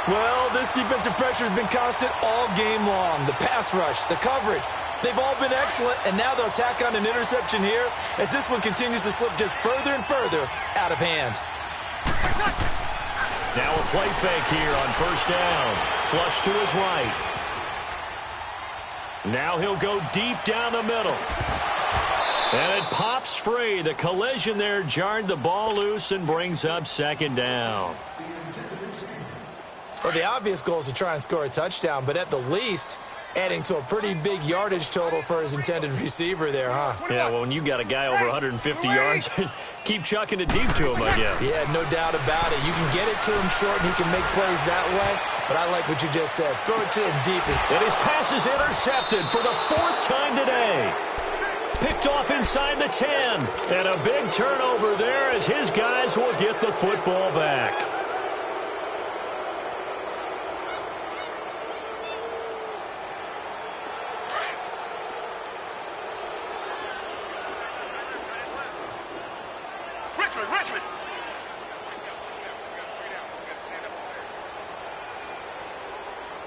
Well, this defensive pressure has been constant all game long. The pass rush, the coverage, they've all been excellent. And now they'll tack on an interception here as this one continues to slip just further and further out of hand. Now a play fake here on first down. Flush to his right. Now he'll go deep down the middle. And it pops free. The collision there jarred the ball loose and brings up 2nd down. Well, the obvious goal is to try and score a touchdown, but at the least, adding to a pretty big yardage total for his intended receiver there, huh? Yeah, well, when you got a guy over 150 yards, keep chucking it deep to him, I guess. Yeah, no doubt about it. You can get it to him short, and he can make plays that way, but I like what you just said. Throw it to him deep. And his pass is intercepted for the 4th time today. Picked off inside the 10. And a big turnover there as his guys will get the football back. Richmond!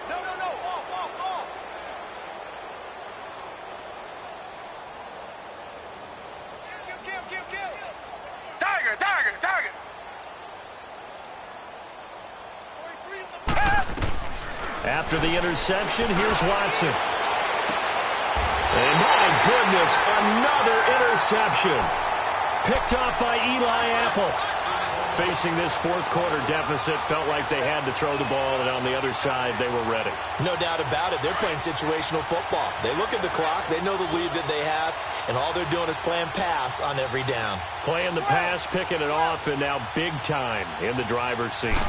No, ball! Target. After the interception, here's Watson. And my goodness, another interception. Picked off by Eli Apple. Facing this fourth quarter deficit, felt like they had to throw the ball, and on the other side, they were ready. No doubt about it. They're playing situational football. They look at the clock, they know the lead that they have, and all they're doing is playing pass on every down. Playing the pass, picking it off, and now big time in the driver's seat.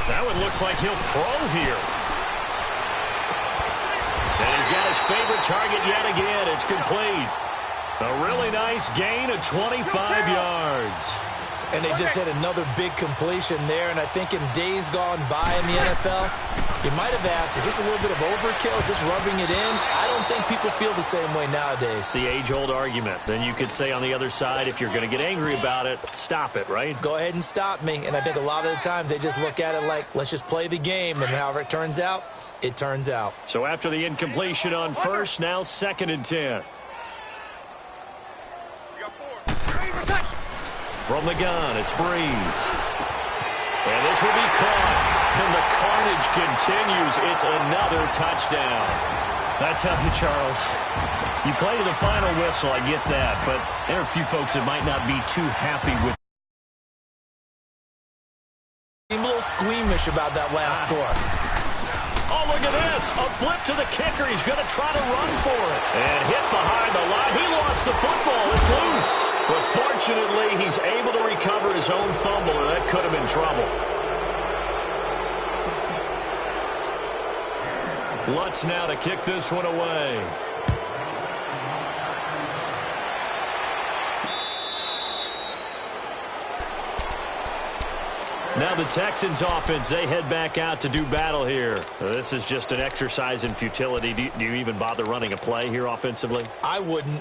That one looks like he'll throw here. And he's got his favorite target yet again. It's complete. A really nice gain of 25 yards. And they just had another big completion there. And I think in days gone by in the NFL, you might have asked, is this a little bit of overkill? Is this rubbing it in? I don't think people feel the same way nowadays. The age-old argument. Then you could say on the other side, if you're going to get angry about it, stop it, right? Go ahead and stop me. And I think a lot of the times they just look at it like, let's just play the game. And however it turns out, it turns out. So after the incompletion on first, now 2nd and 10. From the gun, it's Breeze. And this will be caught. And the carnage continues. It's another touchdown. I tell you, Charles, you play to the final whistle, I get that. But there are a few folks that might not be too happy with. I'm a little squeamish about that last score. Oh, look at this. A flip to the kicker. He's going to try to run for it. And hit behind the line. He lost the football. It's loose. But fortunately, he's able to recover his own fumble, and that could have been trouble. Lutz now to kick this one away. Now the Texans offense, they head back out to do battle here. This is just an exercise in futility. Do you even bother running a play here offensively? I wouldn't,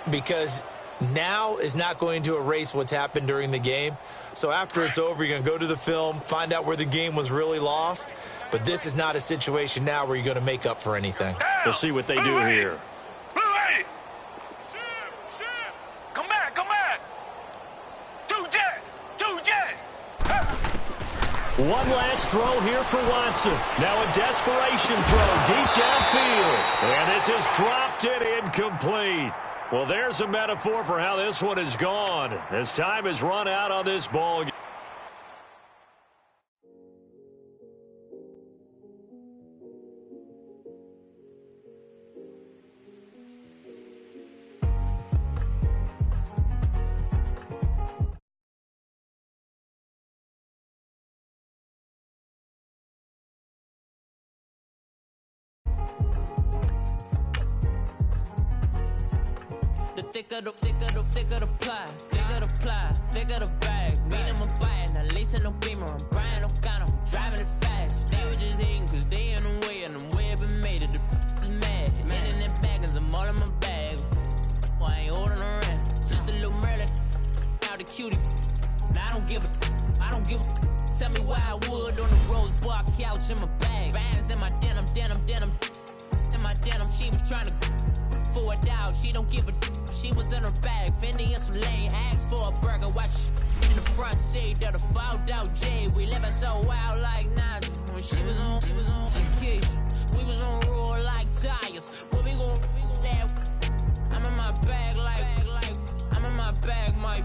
because now is not going to erase what's happened during the game. So after it's over, you're going to go to the film, find out where the game was really lost. But this is not a situation now where you're going to make up for anything. We'll see what they do here. Come back. 2-jet. One last throw here for Watson. Now a desperation throw deep downfield. And this is dropped and incomplete. Well, there's a metaphor for how this one is gone, as time has run out on this ball game. Thicker the pie, thicker the bag. Mean I'm a buyer, now leasing no beamer. I'm Brian O'Connor, I'm driving it fast. They were just hating cause they in the way, and the way I've been made it, the is mad. Man in that bag, cause I'm all in my bag. Well, I ain't holding around, just a little Merlin. Now the cutie, now I don't give a. Tell me why I would on the rose bar couch in my bag. Bands in my denim. In my denim, she was trying to for it out, she don't give a. She was in her bag, Fendi and some lane. Asked for a burger, watch in the front seat of the fouled out J. We living so wild like Nas. When she was on vacation, we was on roll like tires. What we gon' laugh? I'm in my bag like I'm in my bag, Mike.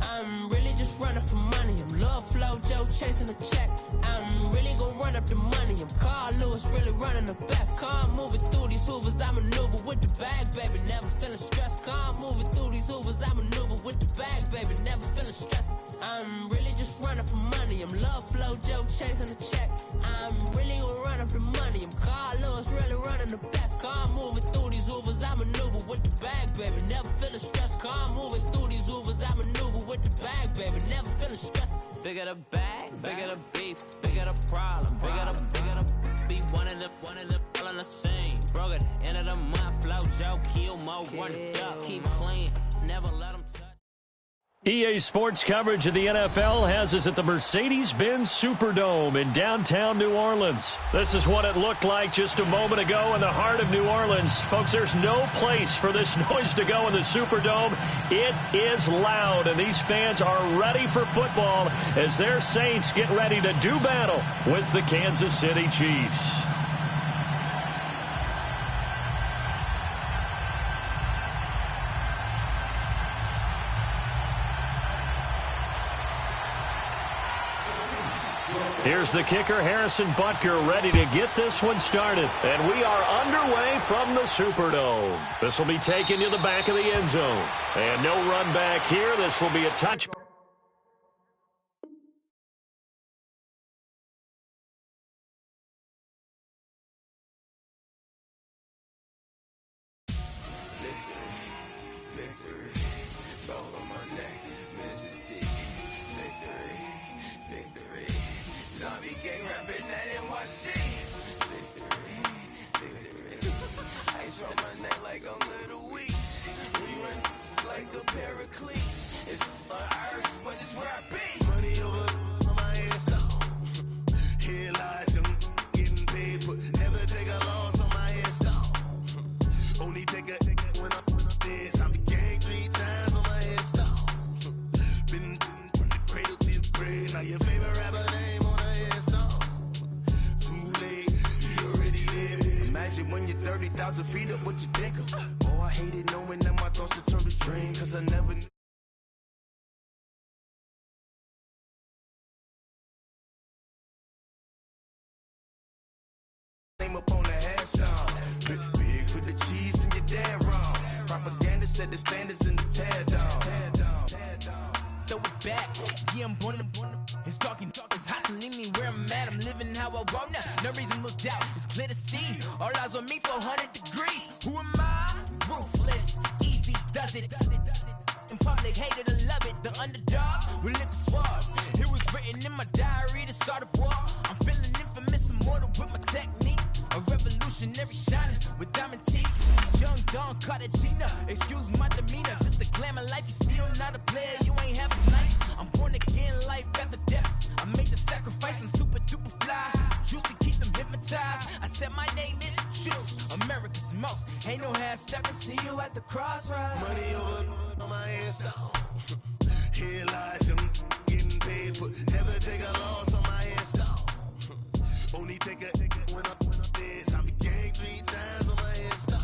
I'm really just running for money. I'm Love Flow Joe chasing the check. I'm really gonna run up the money. I'm Carl Lewis, really running the best. Car moving through these hoovers, I maneuver with the bag, baby. Never feeling stressed. Car moving through these hoovers, I maneuver with the bag, baby. Never feeling stressed. I'm really just running for money. I'm Love Flow Joe chasing the check. I'm really gonna run up the money. I'm Carl Lewis, really running the best. Car moving through these hoovers, I maneuver with the bag, baby. Never feeling stressed. Car moving through these hoovers, I maneuver with the bag, baby. Never feeling stressed. Bigger the bag, bigger the beef, bigger the problem, bigger the beef. One of them all in the same. Broke at the end of the month, Flow Joe, kill mo, run it up, keep clean, never let them touch. EA Sports coverage of the NFL has us at the Mercedes-Benz Superdome in downtown New Orleans. This is what it looked like just a moment ago in the heart of New Orleans. Folks, there's no place for this noise to go in the Superdome. It is loud, and these fans are ready for football as their Saints get ready to do battle with the Kansas City Chiefs. Here's the kicker, Harrison Butker, ready to get this one started. And we are underway from the Superdome. This will be taken to the back of the end zone. And no run back here. This will be a touch. When you're 30,000 feet up, what you think of? Oh, I hated knowing that my thoughts would turn to dream, cause I never knew. Name up on the headstone. Big for the cheese and you're dead wrong. Propaganda said the standards in the tear down. Throw it back, yeah, I'm born to. It's dark, it's hot, so leave me where I'm at. I'm living how I want now. No reason to look doubt, it's clear to see. All eyes on me, 400 degrees. Who am I? Ruthless, easy does it. In public, hated or love it. The underdogs with liquor swabs. It was written in my diary to start a war. I'm feeling infamous, immortal with my technique. A revolutionary shining with diamond teeth. Young Don Cartagena, excuse my demeanor. Just the glamour life, you still not a player. You ain't half as nice. I'm born again, life after death. I made the sacrifice and super duper fly. Juicy, keep them hypnotized. I said my name is Juice, America's most. Ain't no half stepping, see you at the crossroads. Money over on my headstone. Here lies young, getting paid for. Never take a loss on my headstone. Only take a when I'm dead. I be gang 3 times on my headstone.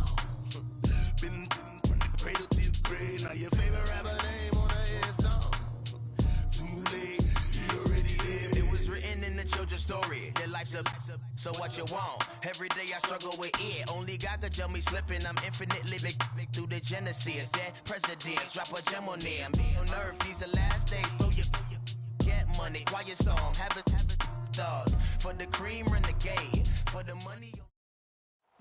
Been from the cradle to the grave. Now your favorite rapper name on the headstone. Too late, you already lived. It was written in the children's story. Their life's a so what you want? Every day I struggle with it. Only God could jump me slipping. I'm infinitely big through the Genesis. Dead presidents, drop a gem on them. On earth, these the last days. Throw your get money, quiet storm. Have it thoughts for the cream renegade. For the money.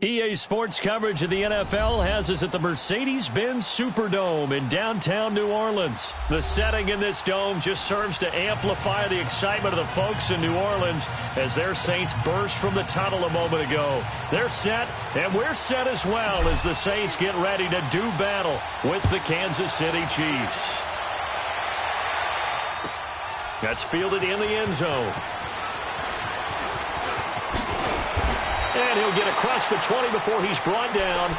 EA Sports coverage of the NFL has us at the Mercedes-Benz Superdome in downtown New Orleans. The setting in this dome just serves to amplify the excitement of the folks in New Orleans as their Saints burst from the tunnel a moment ago. They're set, and we're set as well as the Saints get ready to do battle with the Kansas City Chiefs. That's fielded in the end zone. And he'll get across the 20 before he's brought down.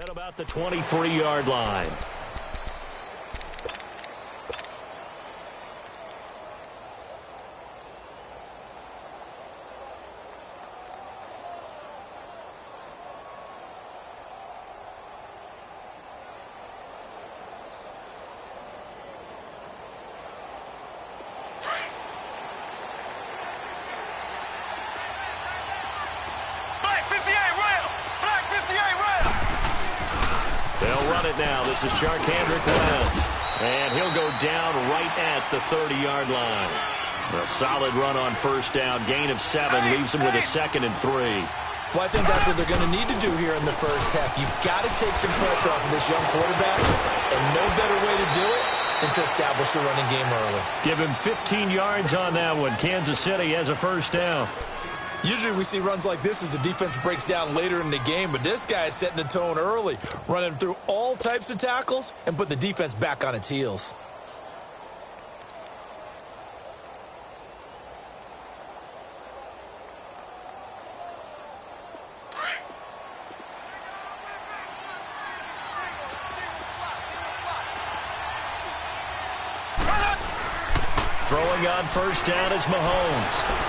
At about the 23-yard line. Now, this is Charkandrick West, and he'll go down right at the 30-yard line. A solid run on first down, gain of 7, leaves him with a 2nd and 3. Well, I think that's what they're going to need to do here in the first half. You've got to take some pressure off of this young quarterback, and no better way to do it than to establish the running game early. Give him 15 yards on that one. Kansas City has a first down. Usually we see runs like this as the defense breaks down later in the game, but this guy is setting the tone early, running through all types of tackles and put the defense back on its heels. Throwing on first down is Mahomes.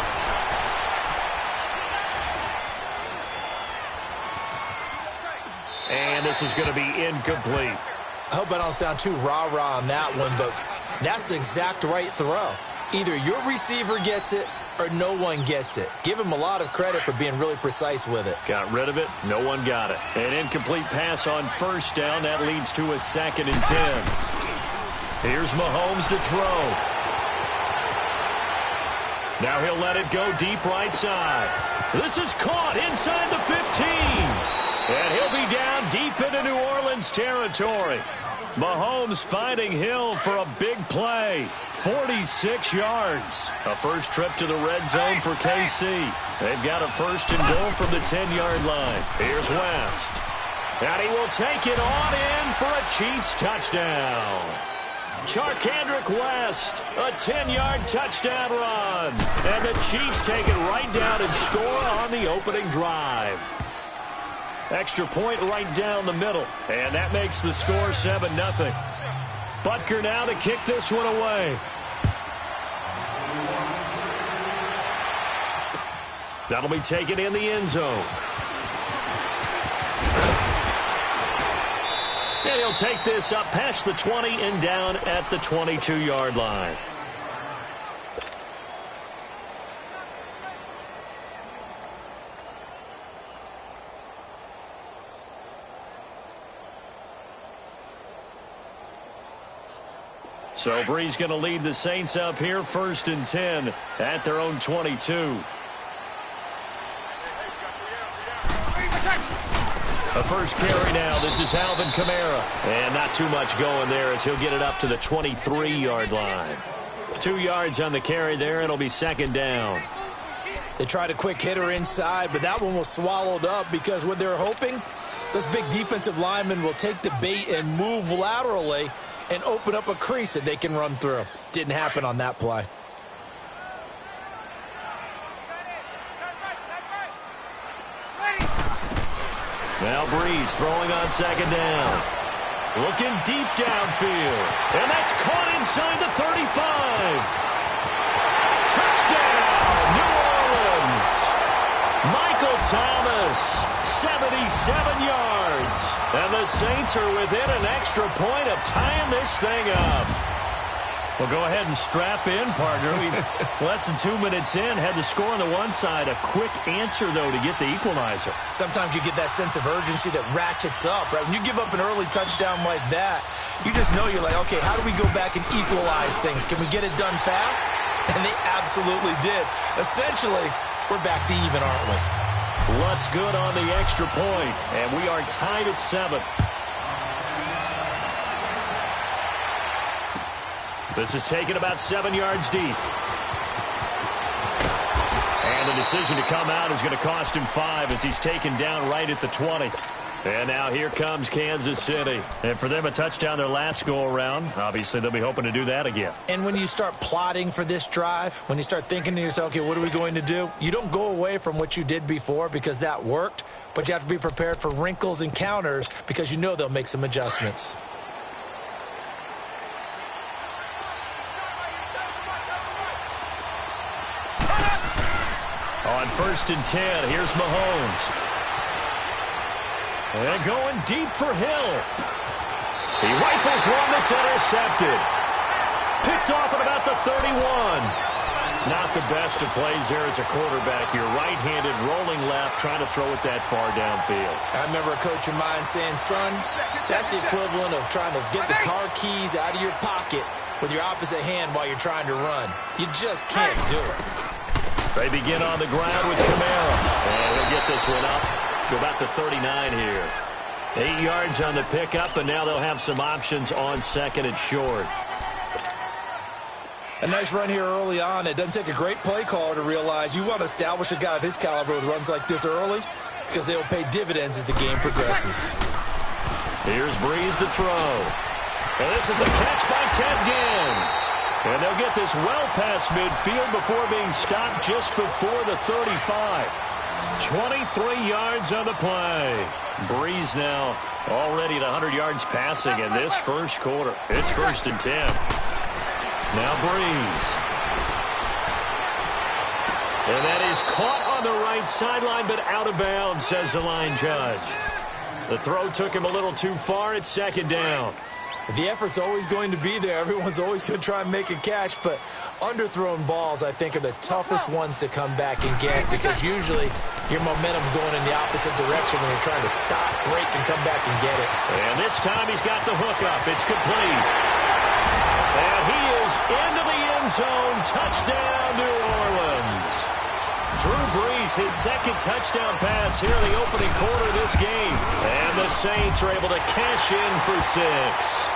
And this is going to be incomplete. I hope I don't sound too rah-rah on that one, but that's the exact right throw. Either your receiver gets it or no one gets it. Give him a lot of credit for being really precise with it. Got rid of it. No one got it. An incomplete pass on first down. That leads to a 2nd and 10. Here's Mahomes to throw. Now he'll let it go deep right side. This is caught inside the 15. And he'll be down deep into New Orleans territory. Mahomes finding Hill for a big play. 46 yards. A first trip to the red zone for KC. They've got a 1st and goal from the 10-yard line. Here's West. And he will take it on in for a Chiefs touchdown. Charkandrick West, a 10-yard touchdown run. And the Chiefs take it right down and score on the opening drive. Extra point right down the middle. And that makes the score 7-0. Butker now to kick this one away. That'll be taken in the end zone. And he'll take this up past the 20 and down at the 22-yard line. So Brees going to lead the Saints up here, 1st and 10 at their own 22. A first carry now. This is Alvin Kamara. And not too much going there as he'll get it up to the 23-yard line. 2 yards on the carry there. It'll be 2nd down. They tried a quick hitter inside, but that one was swallowed up because what they're hoping, those big defensive linemen will take the bait and move laterally and open up a crease that they can run through. Didn't happen on that play. Now Brees throwing on 2nd down. Looking deep downfield. And that's caught inside the 35. Touchdown, New Orleans. Michael Thomas, 77 yards. And the Saints are within an extra point of tying this thing up. Well, go ahead and strap in, partner. Less than 2 minutes in, had the score on the one side. A quick answer, though, to get the equalizer. Sometimes you get that sense of urgency that ratchets up, right? When you give up an early touchdown like that, you just know you're like, okay, how do we go back and equalize things? Can we get it done fast? And they absolutely did. Essentially, we're back to even, aren't we? What's good on the extra point, and we are tied at 7. This is taken about 7 yards deep. And the decision to come out is going to cost him 5 as he's taken down right at the 20. And now here comes Kansas City. And for them, a touchdown their last go-around. Obviously, they'll be hoping to do that again. And when you start plotting for this drive, when you start thinking to yourself, okay, what are we going to do? You don't go away from what you did before because that worked. but you have to be prepared for wrinkles and counters because you know they'll make some adjustments. On 1st and 10, here's Mahomes. And going deep for Hill. He rifles one that's intercepted. Picked off at about the 31. Not the best of plays there as a quarterback. You're right-handed, rolling left, trying to throw it that far downfield. I remember a coach of mine saying, son, that's the equivalent of trying to get the car keys out of your pocket with your opposite hand while you're trying to run. You just can't do it. They begin on the ground with Kamara. And he'll get this one up to about the 39 here. 8 yards on the pickup, and now they'll have some options on 2nd and short. A nice run here early on. It doesn't take a great play caller to realize you want to establish a guy of his caliber with runs like this early because they will pay dividends as the game progresses. Here's Breeze to throw. And this is a catch by Ted Ginn. And they'll get this well past midfield before being stopped just before the 35. 23 yards on the play. Breeze now already at 100 yards passing in this first quarter. It's 1st and 10. Now Breeze. And that is caught on the right sideline, but out of bounds, says the line judge. The throw took him a little too far. It's 2nd down. The effort's always going to be there. Everyone's always going to try and make a catch, but underthrown balls, I think, are the toughest ones to come back and get because usually your momentum's going in the opposite direction when you're trying to stop, break, and come back and get it. And this time he's got the hook up. It's complete. And he is into the end zone. Touchdown, New Orleans. Drew Brees, his 2nd touchdown pass here in the opening quarter of this game. And the Saints are able to cash in for 6.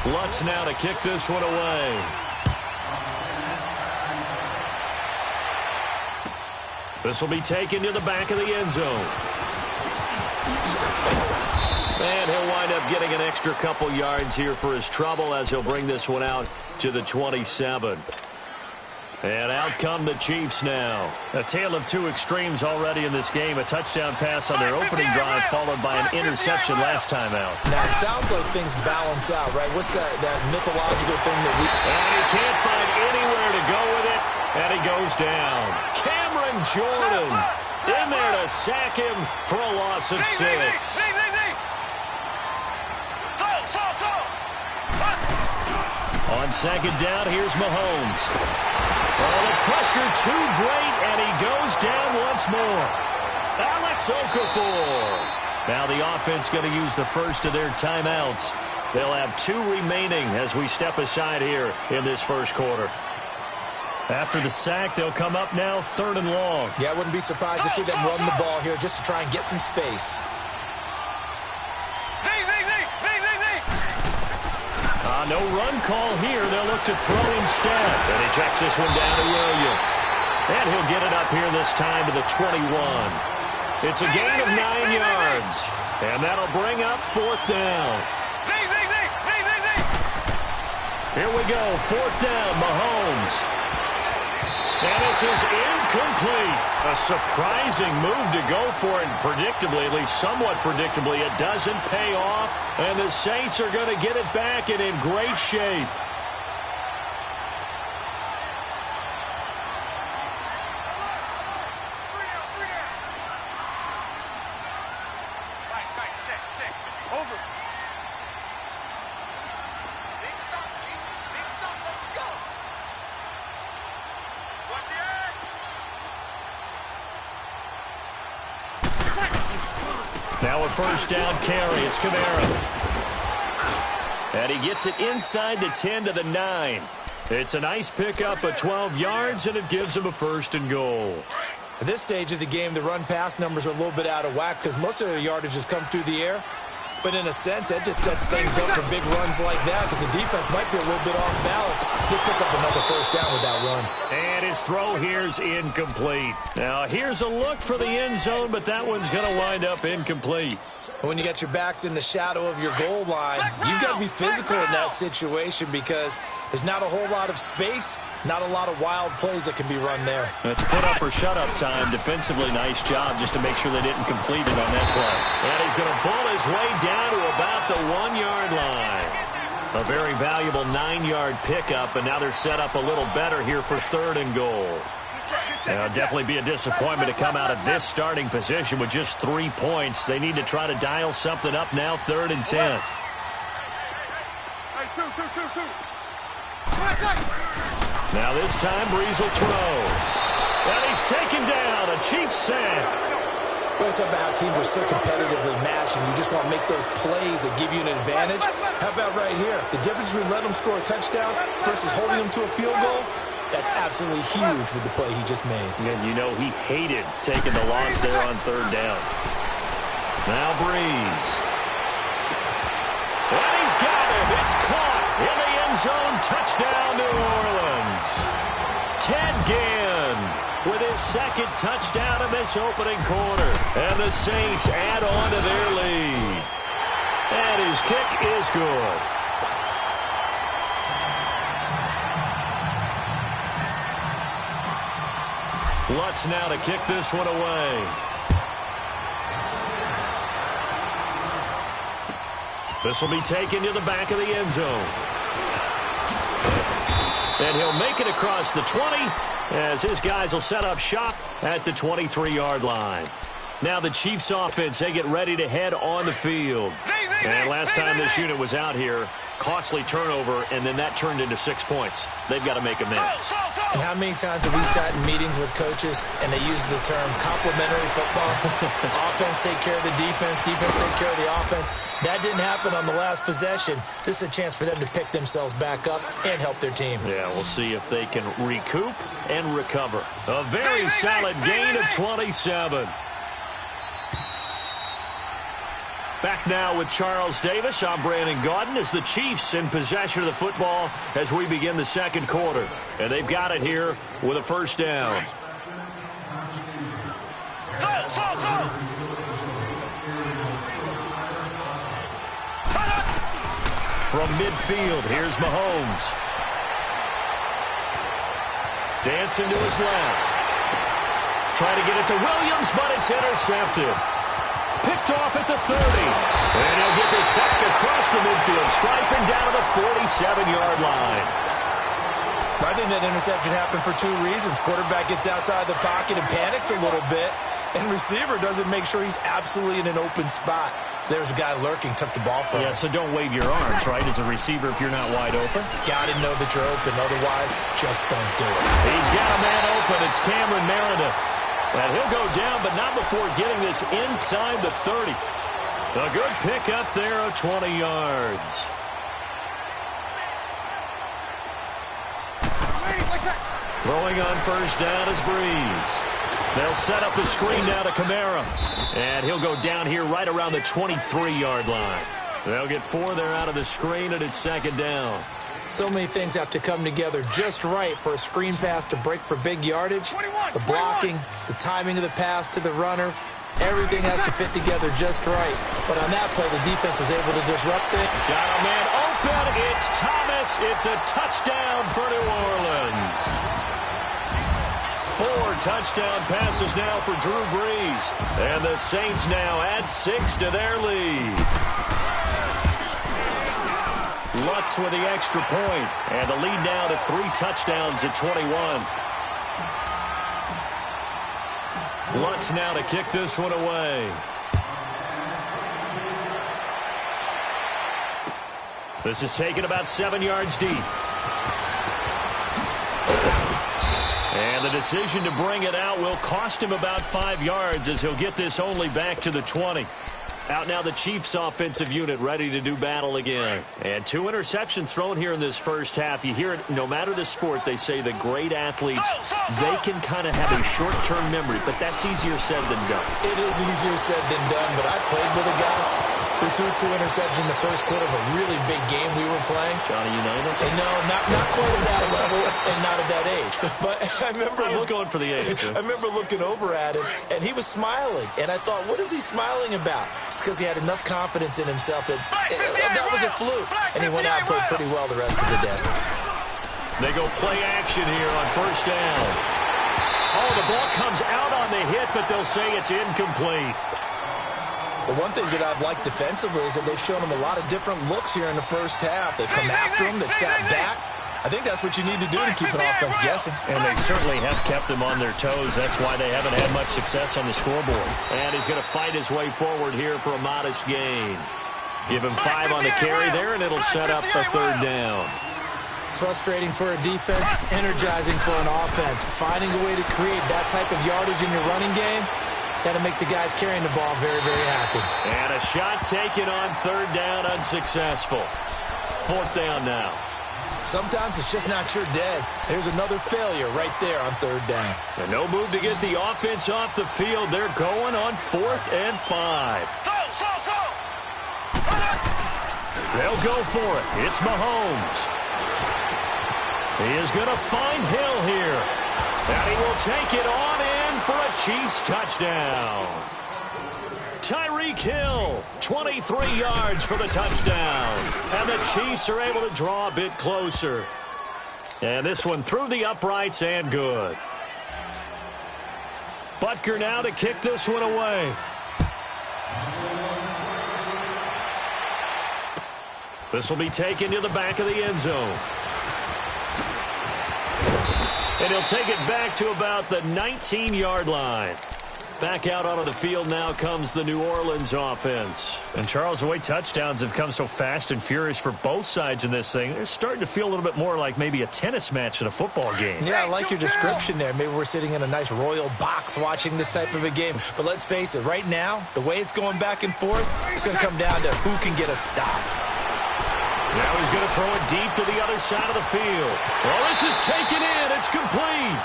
Lutz now to kick this one away. This will be taken to the back of the end zone. And he'll wind up getting an extra couple yards here for his trouble as he'll bring this one out to the 27. And out come the Chiefs now. A tale of two extremes already in this game. A touchdown pass on their opening drive followed by an interception last time out. Now, it sounds like things balance out, right? What's that mythological thing that we... And he can't find anywhere to go with it, and he goes down. Cameron Jordan in there to sack him for a loss of 6. On 2nd down, here's Mahomes. Oh, the pressure too great, and he goes down once more. Alex Okafor. Now the offense going to use the first of their timeouts. They'll have 2 remaining as we step aside here in this first quarter. After the sack, they'll come up now 3rd and long. Yeah, I wouldn't be surprised to see them run the ball here just to try and get some space. No run call here. They'll look to throw instead. And he checks this one down to Williams. And he'll get it up here this time to the 21. It's a gain of 9 yards. And that'll bring up 4th down. Here we go. 4th down, Mahomes. And this is incomplete. A surprising move to go for it. And predictably, at least somewhat predictably, it doesn't pay off. And the Saints are going to get it back and in great shape. Now a 1st down carry. It's Kamara. And he gets it inside the 10 to the 9. It's a nice pickup of 12 yards, and it gives him a 1st and goal. At this stage of the game, the run-pass numbers are a little bit out of whack because most of the yardage has come through the air. But in a sense, that just sets things up for big runs like that because the defense might be a little bit off balance. They'll pick up another first down with that run. And his throw here's incomplete. Now, here's a look for the end zone, but that one's going to wind up incomplete. When you get your backs in the shadow of your goal line, you've got to be physical in that situation because there's not a whole lot of space, not a lot of wild plays that can be run there. That's put up or shut up time. Defensively, nice job just to make sure they didn't complete it on that play. And he's going to bull his way down to about the 1-yard line. A very valuable 9-yard pickup, and now they're set up a little better here for 3rd and goal. It'll definitely be a disappointment to come out of this starting position with just 3 points. They need to try to dial something up now, 3rd and 10. Now this time, Breeze will throw. And he's taken down. A Chiefs sack. Well, it's about how teams are so competitively matched, and you just want to make those plays that give you an advantage. How about right here? The difference between letting them score a touchdown versus holding them to a field goal, that's absolutely huge with the play he just made. And you know he hated taking the loss there on 3rd down. Now Breeze. And he's got it. It's caught in the end zone. Touchdown, New Orleans. Ted Ginn with his 2nd touchdown in this opening quarter. And the Saints add on to their lead. And his kick is good. Lutz now to kick this one away. This will be taken to the back of the end zone. And he'll make it across the 20 as his guys will set up shop at the 23-yard line. Now the Chiefs offense, they get ready to head on the field. And last time this unit was out here, costly turnover, and then that turned into 6 points. They've got to make amends. And how many times have we sat in meetings with coaches and they use the term complementary football? Offense take care of the defense, defense take care of the offense. That didn't happen on the last possession. This is a chance for them to pick themselves back up and help their team. Yeah, we'll see if they can recoup and recover. A very solid gain of 27. Back now with Charles Davis. I'm Brandon Gaudin as the Chiefs in possession of the football as we begin the 2nd quarter. And they've got it here with a first down. From midfield, here's Mahomes. Dancing to his left. Trying to get it to Williams, but it's intercepted. Picked off at the 30. And he'll get this back across the midfield stripe and down to the 47-yard line. I think that interception happened for 2 reasons. Quarterback gets outside the pocket and panics a little bit. And receiver doesn't make sure he's absolutely in an open spot. So there's a guy lurking, took the ball from him. Yeah, so don't wave your arms, right, as a receiver if you're not wide open. Got to know that you're open. Otherwise, just don't do it. He's got a man open. It's Cameron Meredith. And he'll go down, but not before getting this inside the 30. A good pickup there of 20 yards. Throwing on first down is Breeze. They'll set up the screen now to Kamara. And he'll go down here right around the 23-yard line. They'll get 4 there out of the screen, and it's 2nd down. So many things have to come together just right for a screen pass to break for big yardage. The blocking, the timing of the pass to the runner, everything has to fit together just right. But on that play, the defense was able to disrupt it. Got a man open. It's Thomas. It's a touchdown for New Orleans. 4 touchdown passes now for Drew Brees. And the Saints now add 6 to their lead. Lutz with the extra point, and the lead now to 3 touchdowns at 21. Lutz now to kick this one away. This is taken about 7 yards deep. And the decision to bring it out will cost him about 5 yards as he'll get this only back to the 20. Out now the Chiefs offensive unit ready to do battle again. And 2 interceptions thrown here in this first half. You hear it, no matter the sport, they say the great athletes, they can kind of have a short-term memory, but that's easier said than done. It is easier said than done, but I played with a guy who threw 2 interceptions in the first quarter of a really big game we were playing. Johnny Unitas? And no, not quite at that level and not at that age. But I remember I was going for the age. I remember looking over at him, and he was smiling. And I thought, what is he smiling about? It's because he had enough confidence in himself that that was a fluke. And he went out and played pretty well the rest of the day. They go play action here on first down. Oh, the ball comes out on the hit, but they'll say it's incomplete. The one thing that I've liked defensively is that they've shown him a lot of different looks here in the first half. They've come after him. They've sat back. I think that's what you need to do to keep an offense guessing. And they certainly have kept them on their toes. That's why they haven't had much success on the scoreboard. And he's going to fight his way forward here for a modest gain. Give him 5 on the carry there, and it'll set up a third down. Frustrating for a defense, energizing for an offense. Finding a way to create that type of yardage in your running game, that'll make the guys carrying the ball very, very happy. And a shot taken on third down, unsuccessful. Fourth down now. Sometimes it's just not your day. There's another failure right there on third down. And no move to get the offense off the field. They're going on 4th and 5. They'll go for it. It's Mahomes. He is going to find Hill here. And he will take it on in for a Chiefs touchdown. Tyreek Hill, 23 yards for the touchdown. And the Chiefs are able to draw a bit closer. And this one through the uprights and good. Butker now to kick this one away. This will be taken to the back of the end zone. And he'll take it back to about the 19-yard line. Back out onto the field now comes the New Orleans offense. And, Charles, the way touchdowns have come so fast and furious for both sides in this thing, it's starting to feel a little bit more like maybe a tennis match than a football game. Yeah, I like your description there. Maybe we're sitting in a nice royal box watching this type of a game. But let's face it, right now, the way it's going back and forth, it's going to come down to who can get a stop. Now he's going to throw it deep to the other side of the field. Well, this is taken in. It's complete.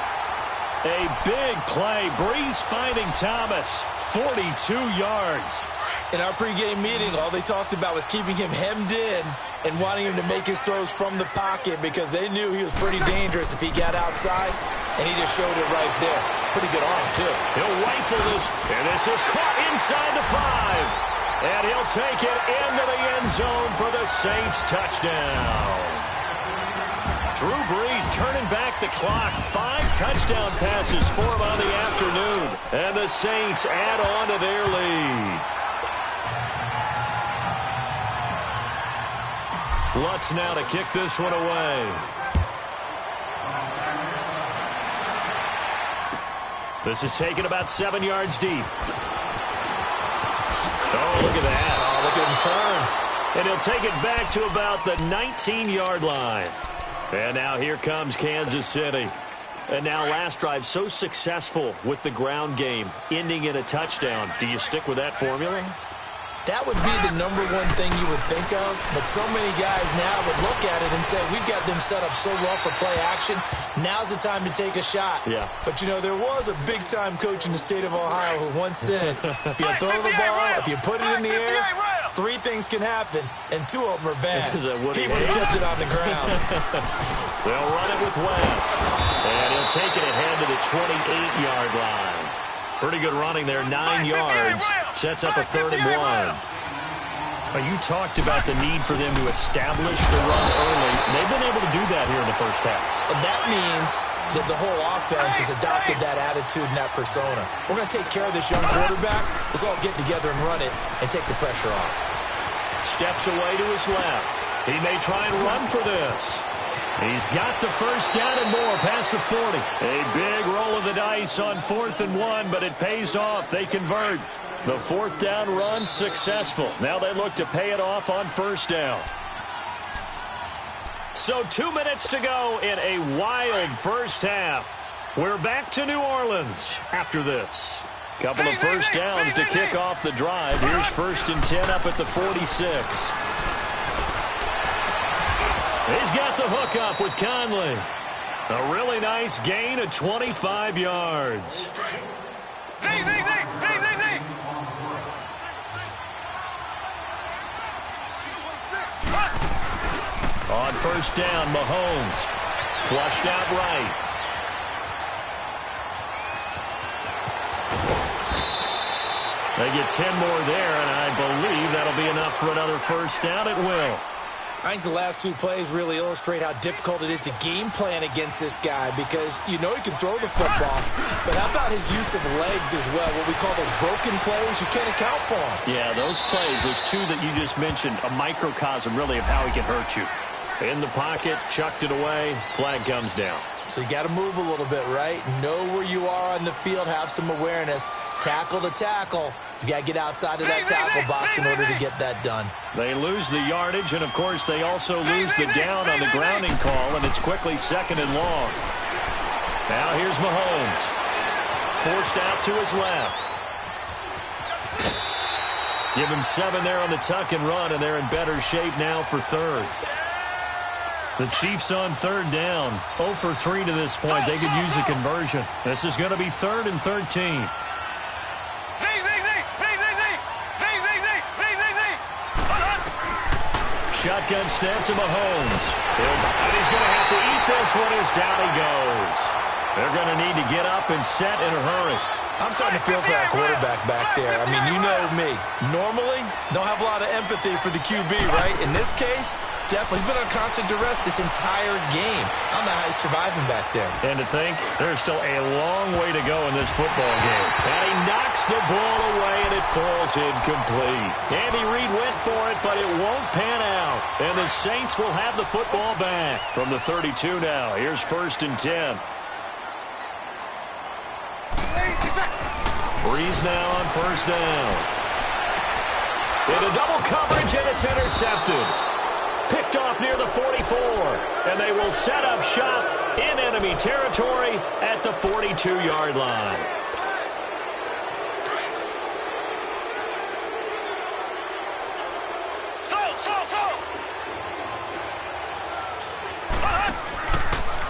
A big play. Breeze finding Thomas. 42 yards. In our pregame meeting, all they talked about was keeping him hemmed in and wanting him to make his throws from the pocket because they knew he was pretty dangerous if he got outside, and he just showed it right there. Pretty good arm, too. He'll rifle this, and this is caught inside the 5. And he'll take it into the end zone for the Saints touchdown. Drew Brees turning back the clock. 5 touchdown passes for him on the afternoon. And the Saints add on to their lead. Lutz now to kick this one away. This is taken about 7 yards deep. Oh, look at that. Oh, look at him turn. And he'll take it back to about the 19-yard line. And now here comes Kansas City. And now last drive so successful with the ground game, ending in a touchdown. Do you stick with that formula? That would be the number one thing you would think of, but so many guys now would look at it and say, we've got them set up so well for play action, now's the time to take a shot. Yeah. But, you know, there was a big-time coach in the state of Ohio who once said, if you throw the ball, if you put it in the air, 3 things can happen, and 2 of them are bad. He would have kept it on the ground. They'll run it with West, and he'll take it ahead to the 28-yard line. Pretty good running there, 9 yards. Sets up a 3rd and 1. Well, you talked about the need for them to establish the run early. They've been able to do that here in the first half. And that means that the whole offense has adopted that attitude and that persona. We're going to take care of this young quarterback. Let's all get together and run it and take the pressure off. Steps away to his left. He may try and run for this. He's got the first down and more past the 40. A big roll of the dice on 4th and 1, but it pays off. They convert. The 4th down run successful. Now they look to pay it off on 1st down. So 2 minutes to go in a wild first half. We're back to New Orleans after this. Couple of first downs to kick off the drive. Here's 1st and 10 up at the 46. He's got the hook up with Conley. A really nice gain of 25 yards. On first down, Mahomes. Flushed out right. They get 10 more there, and I believe that'll be enough for another first down. It will. I think the last two plays really illustrate how difficult it is to game plan against this guy because you know he can throw the football, but how about his use of legs as well, what we call those broken plays? You can't account for them. Yeah, those plays, those two that you just mentioned, a microcosm really of how he can hurt you. In the pocket, chucked it away, flag comes down. So you got to move a little bit, right? Know where you are on the field, have some awareness. Tackle to tackle. You got to get outside of that tackle box in order to get that done. They lose the yardage, and, of course, they also lose the down on the grounding call, and it's quickly 2nd and long. Now here's Mahomes. Forced out to his left. Give him 7 there on the tuck and run, and they're in better shape now for 3rd. The Chiefs on 3rd down. 0 for 3 to this point. They could use a conversion. This is going to be 3rd and 13. Shotgun snap to Mahomes. And he's going to have to eat this one as down he goes. They're going to need to get up and set in a hurry. I'm starting to feel for that quarterback back there. I mean, you know me. Normally, don't have a lot of empathy for the QB, right? In this case, definitely. He's been on constant duress this entire game. I don't know how he's surviving back there. And to think, there's still a long way to go in this football game. And he knocks the ball away, and it falls incomplete. Andy Reid went for it, but it won't pan out. And the Saints will have the football back from the 32 now. Here's 1st and 10. Breeze now on 1st down. Into double coverage, and it's intercepted. Picked off near the 44, and they will set up shop in enemy territory at the 42-yard line.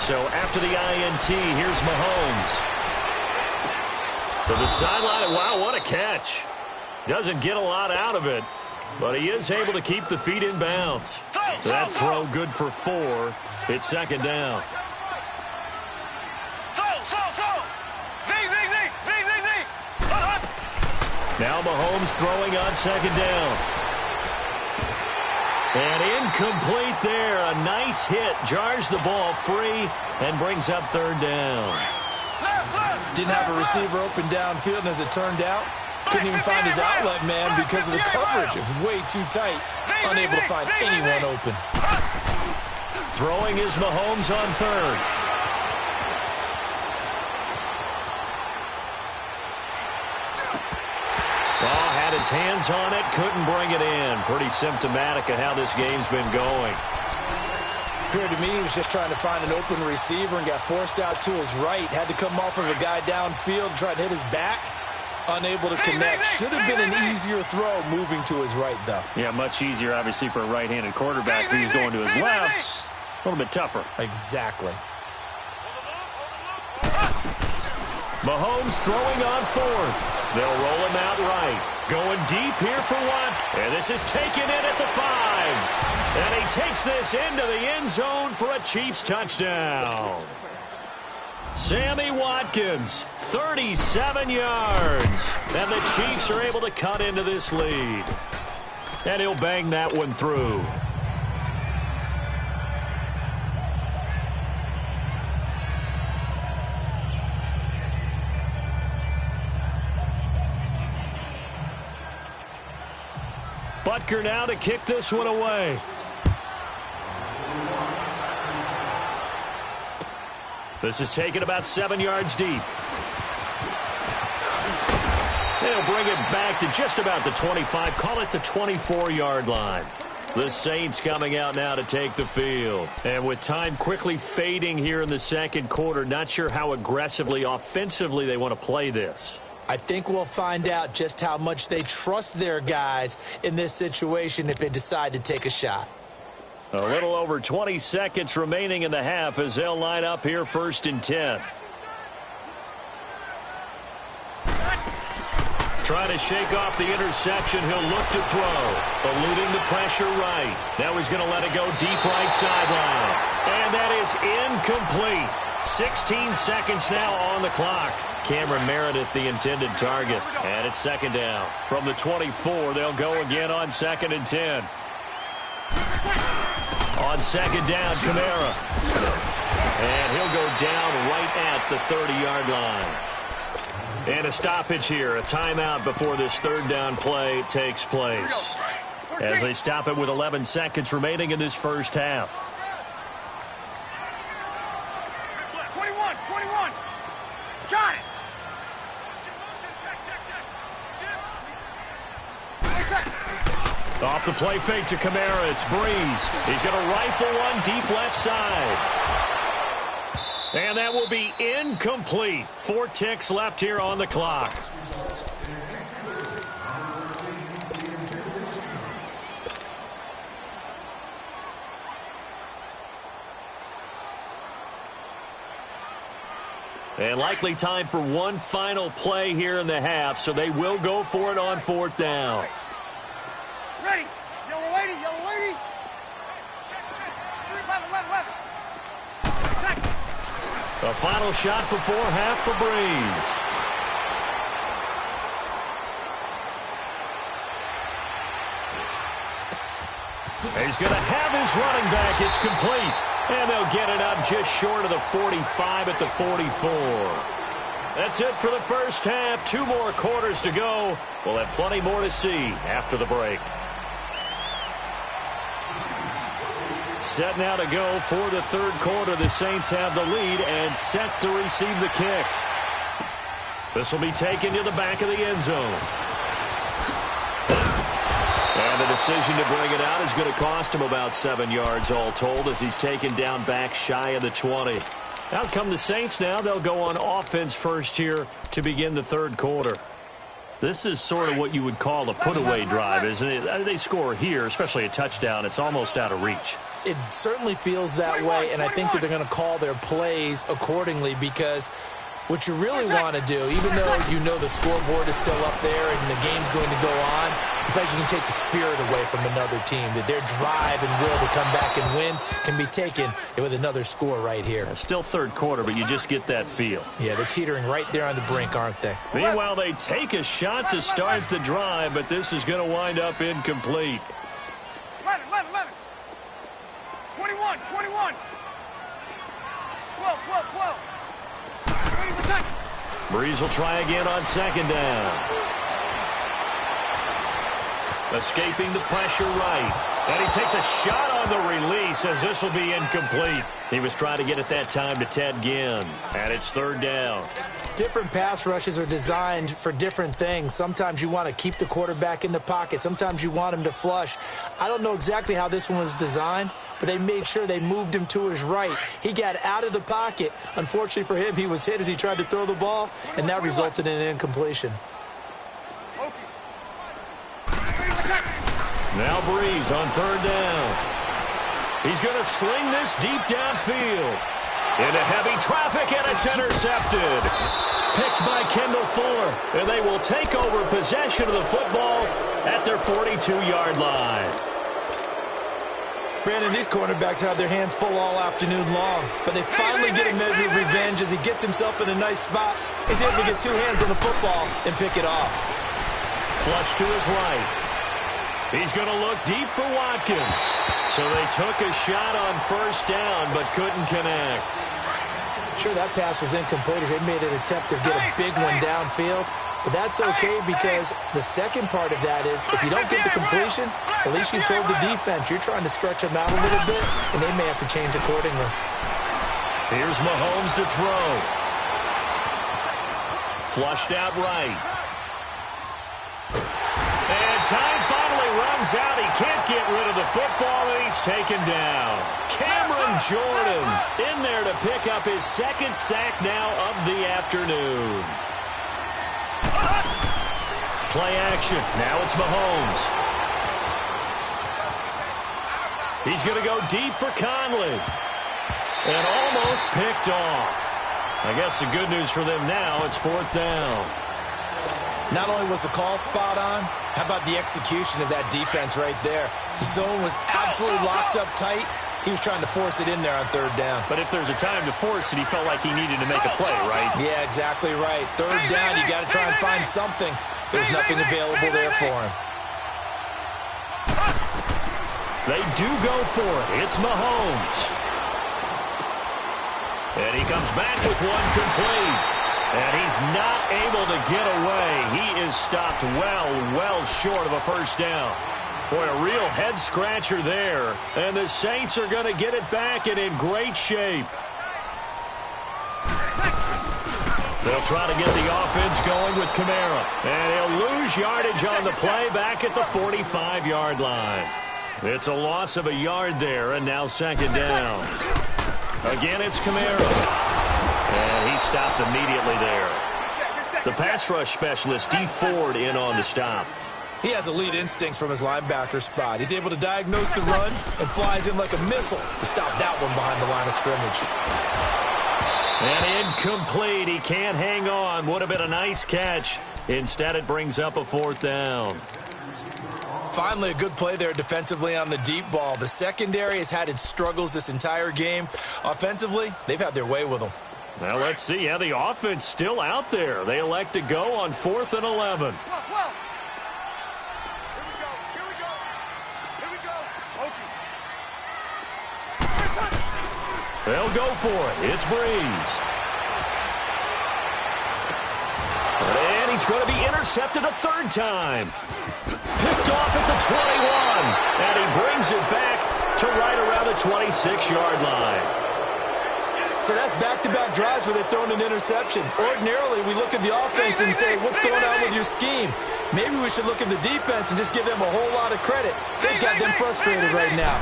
So after the INT, here's Mahomes. To the sideline. Wow, what a catch. Doesn't get a lot out of it, but he is able to keep the feet in bounds. That throw good for 4. It's 2nd down. Now Mahomes throwing on 2nd down. And incomplete there. A nice hit. Jars the ball free and brings up 3rd down. Didn't have a receiver open downfield, and as it turned out, couldn't even find his outlet man because of the coverage. It was way too tight. Unable to find anyone open. Throwing is Mahomes on 3rd. Oh, had his hands on it, couldn't bring it in. Pretty symptomatic of how this game's been going. Appeared to me he was just trying to find an open receiver and got forced out to his right. Had to come off of a guy downfield, try to hit his back. Unable to connect. Should have been an easier throw moving to his right, though. Yeah, much easier, obviously, for a right-handed quarterback. If he's going to his left, a little bit tougher. Exactly. Mahomes throwing on 4th. They'll roll him out right. Going deep here for 1. And this is taken in at the 5. And he takes this into the end zone for a Chiefs touchdown. Sammy Watkins, 37 yards. And the Chiefs are able to cut into this lead. And he'll bang that one through. Butker now to kick this one away. This is taken about 7 yards deep. They'll bring it back to just about the 25. Call it the 24-yard line. The Saints coming out now to take the field. And with time quickly fading here in the 2nd quarter, not sure how aggressively, offensively they want to play this. I think we'll find out just how much they trust their guys in this situation if they decide to take a shot. A little over 20 seconds remaining in the half as they'll line up here 1st and 10. Trying to shake off the interception. He'll look to throw. Eluding the pressure right. Now he's going to let it go deep right sideline. And that is incomplete. 16 seconds now on the clock. Cameron Meredith, the intended target. And it's second down. From the 24, they'll go again on 2nd and 10. On second down, Kamara. And he'll go down right at the 30-yard line. And a stoppage here, a timeout before this third down play takes place. As they stop it with 11 seconds remaining in this first half. 21. Got it. Off the play fake to Kamara, it's Breeze. He's going to rifle one deep left side. And that will be incomplete. 4 ticks left here on the clock. And likely time for one final play here in the half, so they will go for it on 4th down. Ready. Yellow lady. 11. A final shot before half for Breeze. He's going to have his running back. It's complete. And they'll get it up just short of the 45 at the 44. That's it for the first half. 2 more quarters to go. We'll have plenty more to see after the break. Set now to go for the third quarter. The Saints have the lead and set to receive the kick. This will be taken to the back of the end zone. And the decision to bring it out is going to cost him about 7 yards all told as he's taken down back shy of the 20. Out come the Saints now. They'll go on offense first here to begin the third quarter. This is sort of what you would call a put-away drive, isn't it? They score here, especially a touchdown. It's almost out of reach. It certainly feels that way, and I think that they're going to call their plays accordingly because what you really want to do, even though you know the scoreboard is still up there and the game's going to go on, I think you can take the spirit away from another team, that their drive and will to come back and win can be taken with another score right here. It's still third quarter, but you just get that feel. Yeah, they're teetering right there on the brink, aren't they? Meanwhile, they take a shot to start the drive, but this is going to wind up incomplete. 11. 21. 12. Breeze will try again on second down. Escaping the pressure right. And he takes a shot on the release as this will be incomplete. He was trying to get it that time to Ted Ginn. And it's third down. Different pass rushes are designed for different things. Sometimes you want to keep the quarterback in the pocket. Sometimes you want him to flush. I don't know exactly how this one was designed, but they made sure they moved him to his right. He got out of the pocket. Unfortunately for him, he was hit as he tried to throw the ball, and that resulted in an incompletion. Now Breeze on third down. He's going to sling this deep downfield. Into heavy traffic, and it's intercepted. Picked by Kendall Fuller, and they will take over possession of the football at their 42-yard line. Brandon, these cornerbacks had their hands full all afternoon long, but they finally get a measure of revenge as he gets himself in a nice spot. He's able to get 2 hands on the football and pick it off. Flush to his right. He's going to look deep for Watkins. So they took a shot on first down, but couldn't connect. Sure, that pass was incomplete as they made an attempt to get a big one downfield. But that's okay because the second part of that is if you don't get the completion, at least you told the defense you're trying to stretch them out a little bit, and they may have to change accordingly. Here's Mahomes to throw. Flushed out right. And time finally runs out. He can't get rid of the football, and he's taken down. Cameron Jordan in there to pick up his second sack now of the afternoon. Play action. Now it's Mahomes. He's going to go deep for Conley. And almost picked off. I guess the good news for them now, it's fourth down. Not only was the call spot on, how about the execution of that defense right there? The zone was absolutely locked up tight. He was trying to force it in there on third down. But if there's a time to force it, he felt like he needed to make a play, right? Yeah, exactly right. Third down, you got to try and find something. There's nothing available there for him. They do go for it. It's Mahomes. And he comes back with one complete. And he's not able to get away. He is stopped well short of a first down. Boy, a real head-scratcher there. And the Saints are going to get it back and in great shape. They'll try to get the offense going with Kamara. And he'll lose yardage on the play back at the 45-yard line. It's a loss of a yard there, and now second down. Again, it's Kamara. And he stopped immediately there. The pass rush specialist, Dee Ford, in on the stop. He has elite instincts from his linebacker spot. He's able to diagnose the run and flies in like a missile to stop that one behind the line of scrimmage. And incomplete. He can't hang on. Would have been a nice catch. Instead, it brings up a fourth down. Finally, a good play there defensively on the deep ball. The secondary has had its struggles this entire game. Offensively, they've had their way with them. Well, let's see. Yeah, the offense still out there. They elect to go on 4th and 11. 12. They'll go for it. It's Breeze. And he's going to be intercepted a third time. Picked off at the 21. And he brings it back to right around the 26-yard line. So that's back-to-back drives where they've thrown an interception. Ordinarily, we look at the offense and say, what's going on with your scheme? Maybe we should look at the defense and just give them a whole lot of credit. They've got them frustrated right now.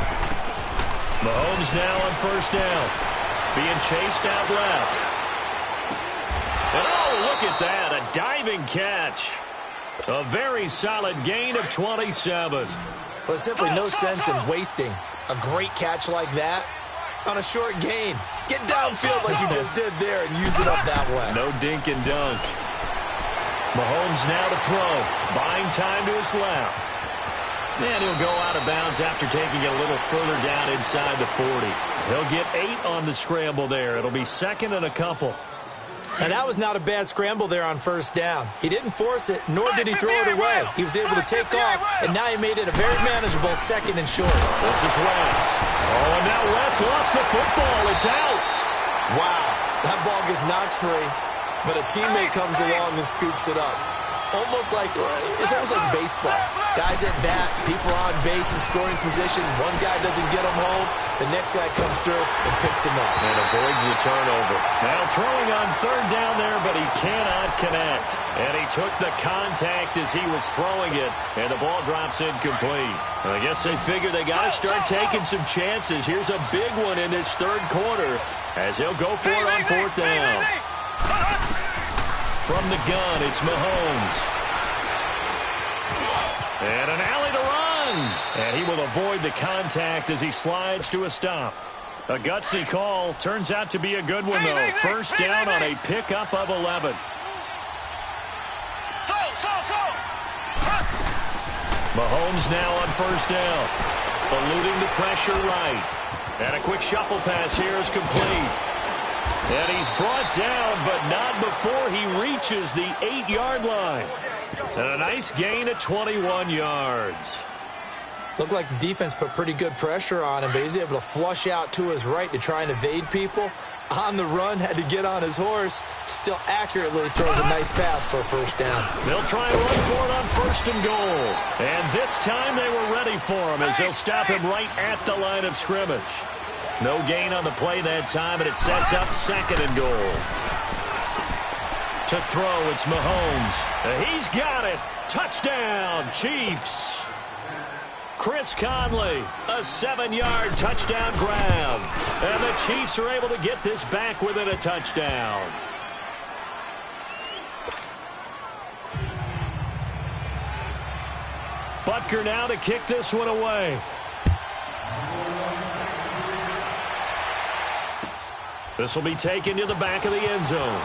Mahomes now on first down. Being chased out left. And oh, look at that. A diving catch. A very solid gain of 27. Well, there's simply no sense in wasting a great catch like that on a short gain. Get downfield like you just did there and use it up that way. No dink and dunk. Mahomes now to throw. Buying time to his left. And he'll go out of bounds after taking it a little further down inside the 40. He'll get 8 on the scramble there. It'll be second and a couple. And that was not a bad scramble there on first down. He didn't force it, nor did he throw it away. He was able to take off, and now he made it a very manageable second and short. This is West. Oh, and now West lost the football. It's out. Wow, that ball gets knocked free, but a teammate comes along and scoops it up. It's almost like baseball. Guys at bat, people are on base in scoring position. One guy doesn't get him home. The next guy comes through and picks him up. And avoids the turnover. Now throwing on third down there, but he cannot connect. And he took the contact as he was throwing it, and the ball drops incomplete. I guess they figure they got to start taking some chances. Here's a big one in this third quarter as he'll go for it on fourth down. From the gun, it's Mahomes. And an alley to run. And he will avoid the contact as he slides to a stop. A gutsy call. Turns out to be a good one, though. First down on a pickup of 11. Mahomes now on first down. Eluding the pressure right. And a quick shuffle pass here is complete. And he's brought down, but not before he reaches the 8-yard line. And a nice gain of 21 yards. Looked like the defense put pretty good pressure on him, but he's able to flush out to his right to try and evade people. On the run, had to get on his horse. Still accurately throws a nice pass for a first down. They'll try and run for it on first and goal. And this time they were ready for him as they'll stop him right at the line of scrimmage. No gain on the play that time, and it sets up second and goal. To throw, it's Mahomes. He's got it. Touchdown, Chiefs. Chris Conley, a 7-yard touchdown grab. And the Chiefs are able to get this back within a touchdown. Butker now to kick this one away. This will be taken to the back of the end zone.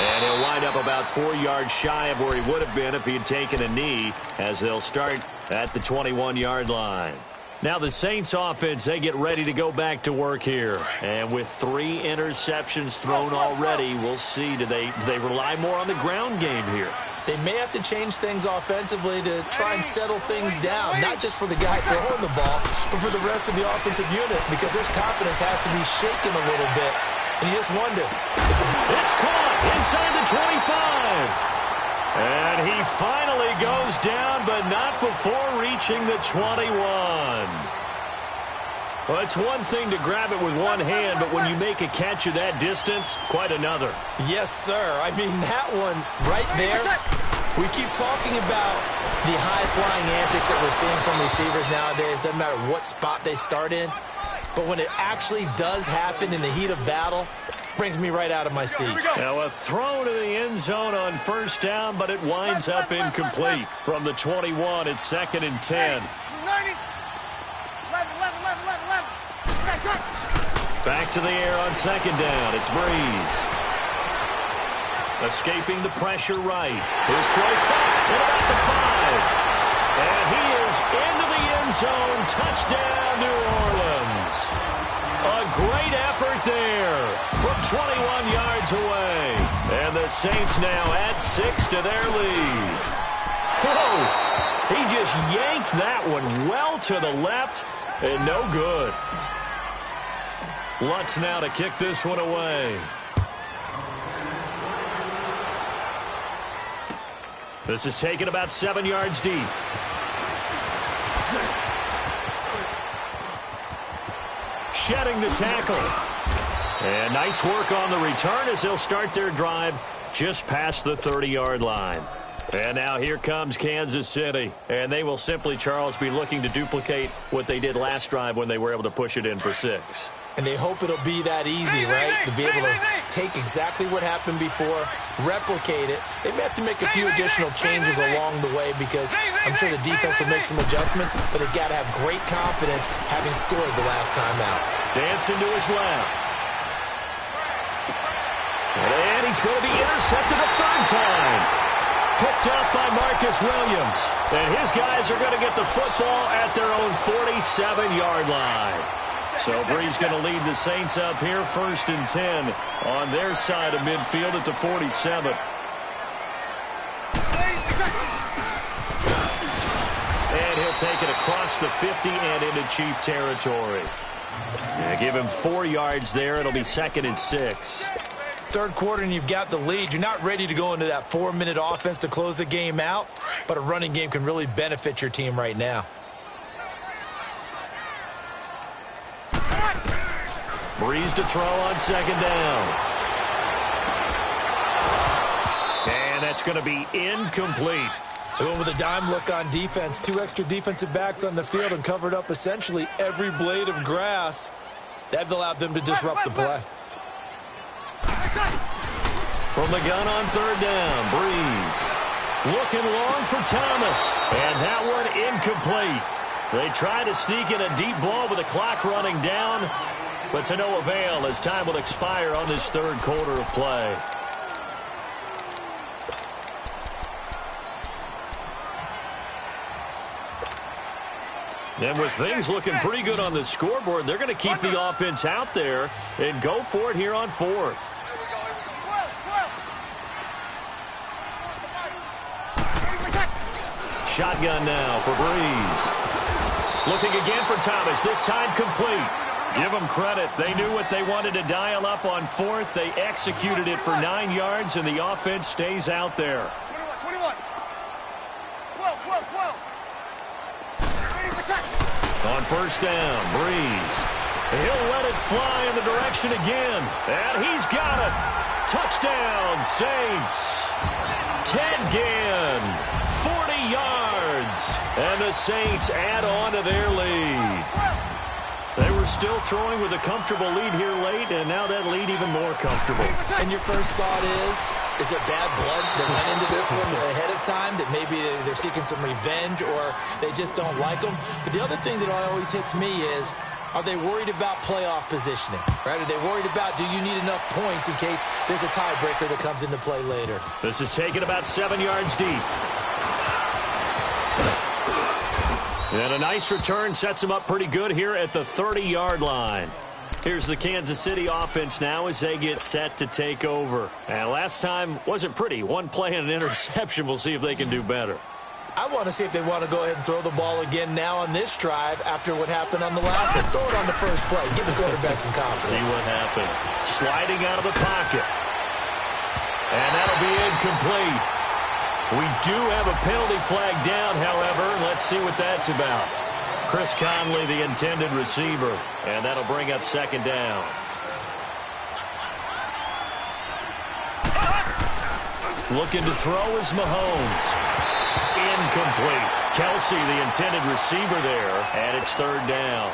And he'll wind up about 4 yards shy of where he would have been if he had taken a knee, as they'll start at the 21-yard line. Now the Saints offense, they get ready to go back to work here. And with 3 interceptions thrown already, we'll see, do they rely more on the ground game here? They may have to change things offensively to try and settle things down, not just for the guy throwing the ball, but for the rest of the offensive unit, because their confidence has to be shaken a little bit. And you just wonder. It's caught inside the 25. And he finally goes down, but not before reaching the 21. Well, it's one thing to grab it with one hand, but when you make a catch of that distance, quite another. Yes, sir. I mean, that one right there, we keep talking about the high-flying antics that we're seeing from receivers nowadays. Doesn't matter what spot they start in. But when it actually does happen in the heat of battle, brings me right out of my seat. Now a throw to the end zone on first down, but it winds up incomplete. From the 21, it's 2nd and 10. Back to the air on 2nd down. It's Breeze. Escaping the pressure right. His throw caught at about the 5. And he is into the end zone. Touchdown, New Orleans. A great effort there from 21 yards away. And the Saints now add 6 to their lead. Whoa! He just yanked that one well to the left and no good. Lutz now to kick this one away. This is taken about 7 yards deep. Shedding the tackle. And nice work on the return as they'll start their drive just past the 30-yard line. And now here comes Kansas City. And they will simply, Charles, be looking to duplicate what they did last drive when they were able to push it in for 6. And they hope it'll be that easy, right? To be able to take exactly what happened before, replicate it. They may have to make a few additional changes along the way because I'm sure the defense will make some adjustments, but they've got to have great confidence having scored the last time out. Dancing to his left. And he's going to be intercepted a 3rd time. Picked up by Marcus Williams. And his guys are going to get the football at their own 47-yard line. So Breeze going to lead the Saints up here, 1st and 10 on their side of midfield at the 47. And he'll take it across the 50 and into Chief territory. Give him 4 yards there. It'll be 2nd and 6. 3rd quarter and you've got the lead. You're not ready to go into that 4-minute offense to close the game out, but a running game can really benefit your team right now. Breeze to throw on 2nd down. And that's going to be incomplete. They went with a dime look on defense. 2 extra defensive backs on the field and covered up essentially every blade of grass. That allowed them to disrupt the play. From the gun on 3rd down, Breeze. Looking long for Thomas. And that one incomplete. They try to sneak in a deep ball with the clock running down, but to no avail as time will expire on this 3rd quarter of play. And with things looking pretty good on the scoreboard, they're going to keep the offense out there and go for it here on 4th. Shotgun now for Breeze. Looking again for Thomas, this time complete. Give them credit. They knew what they wanted to dial up on 4th. They executed it for 9 yards, and the offense stays out there. 21. 12. On 1st down, Breeze. He'll let it fly in the direction again. And he's got it. Touchdown, Saints. Ted Ginn, 40 yards. And the Saints add on to their lead. They were still throwing with a comfortable lead here late, and now that lead even more comfortable. And your first thought is there bad blood that went into this one ahead of time, that maybe they're seeking some revenge or they just don't like them? But the other thing that always hits me is Are they worried about playoff positioning? Right? Are they worried about, do you need enough points in case there's a tiebreaker that comes into play later? This is taken about 7 yards deep. And a nice return sets them up pretty good here at the 30-yard line. Here's the Kansas City offense now as they get set to take over. And last time wasn't pretty. One play and an interception. We'll see if they can do better. I want to see if they want to go ahead and throw the ball again now on this drive after what happened on the last one. Throw it on the first play. Give the quarterback some confidence. See what happens. Sliding out of the pocket. And that'll be incomplete. We do have a penalty flag down, however. Let's see what that's about. Chris Conley, the intended receiver. And that'll bring up second down. Looking to throw is Mahomes. Incomplete. Kelsey, the intended receiver there, and it's third down.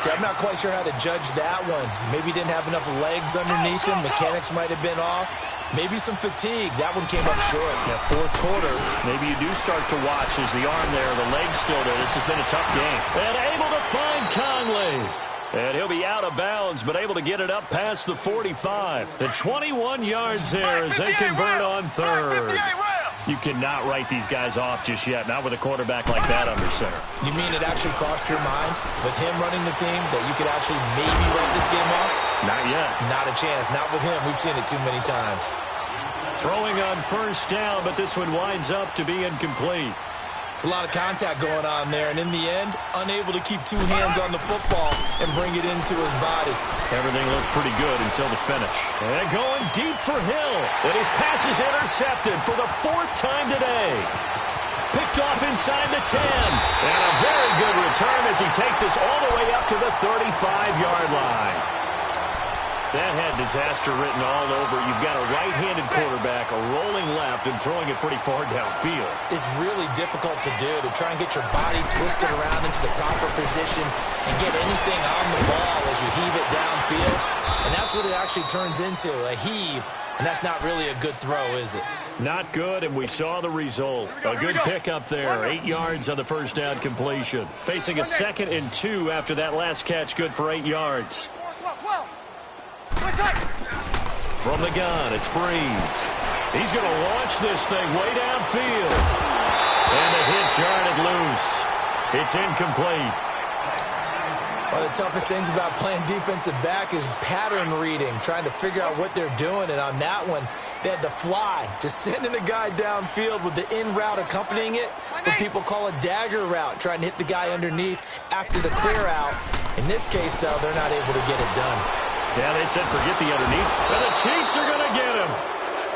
See, I'm not quite sure how to judge that one. Maybe didn't have enough legs underneath him. Mechanics might have been off. Maybe some fatigue. That one came up short. Yeah, fourth quarter, maybe you do start to watch as the arm there, the leg's still there. This has been a tough game. And able to find Conley. And he'll be out of bounds, but able to get it up past the 45. The 21 yards there as they convert on third. You cannot write these guys off just yet, not with a quarterback like that under center. You mean it actually crossed your mind with him running the team that you could actually maybe write this game off? Not yet. Not a chance. Not with him. We've seen it too many times. Throwing on first down, but this one winds up to be incomplete. It's a lot of contact going on there, and in the end, unable to keep two hands on the football and bring it into his body. Everything looked pretty good until the finish. And going deep for Hill. And his pass is intercepted for the fourth time today. Picked off inside the 10. And a very good return as he takes us all the way up to the 35-yard line. That had disaster written all over. You've got a right-handed quarterback, a rolling left, and throwing it pretty far downfield. It's really difficult to do, to try and get your body twisted around into the proper position and get anything on the ball as you heave it downfield. And that's what it actually turns into, a heave. And that's not really a good throw, is it? Not good, and we saw the result. A good pickup there, 8 yards on the first down completion. Facing a 2nd and 2 after that last catch, good for 8 yards. 12. From the gun, it's Breeze. He's going to launch this thing way downfield. And the hit jarred it loose. It's incomplete. One of the toughest things about playing defensive back is pattern reading, trying to figure out what they're doing. And on that one, they had the fly, just sending a guy downfield with the in route accompanying it, what people call a dagger route, trying to hit the guy underneath after the clear out. In this case, though, they're not able to get it done. Yeah, they said forget the underneath. And the Chiefs are going to get him.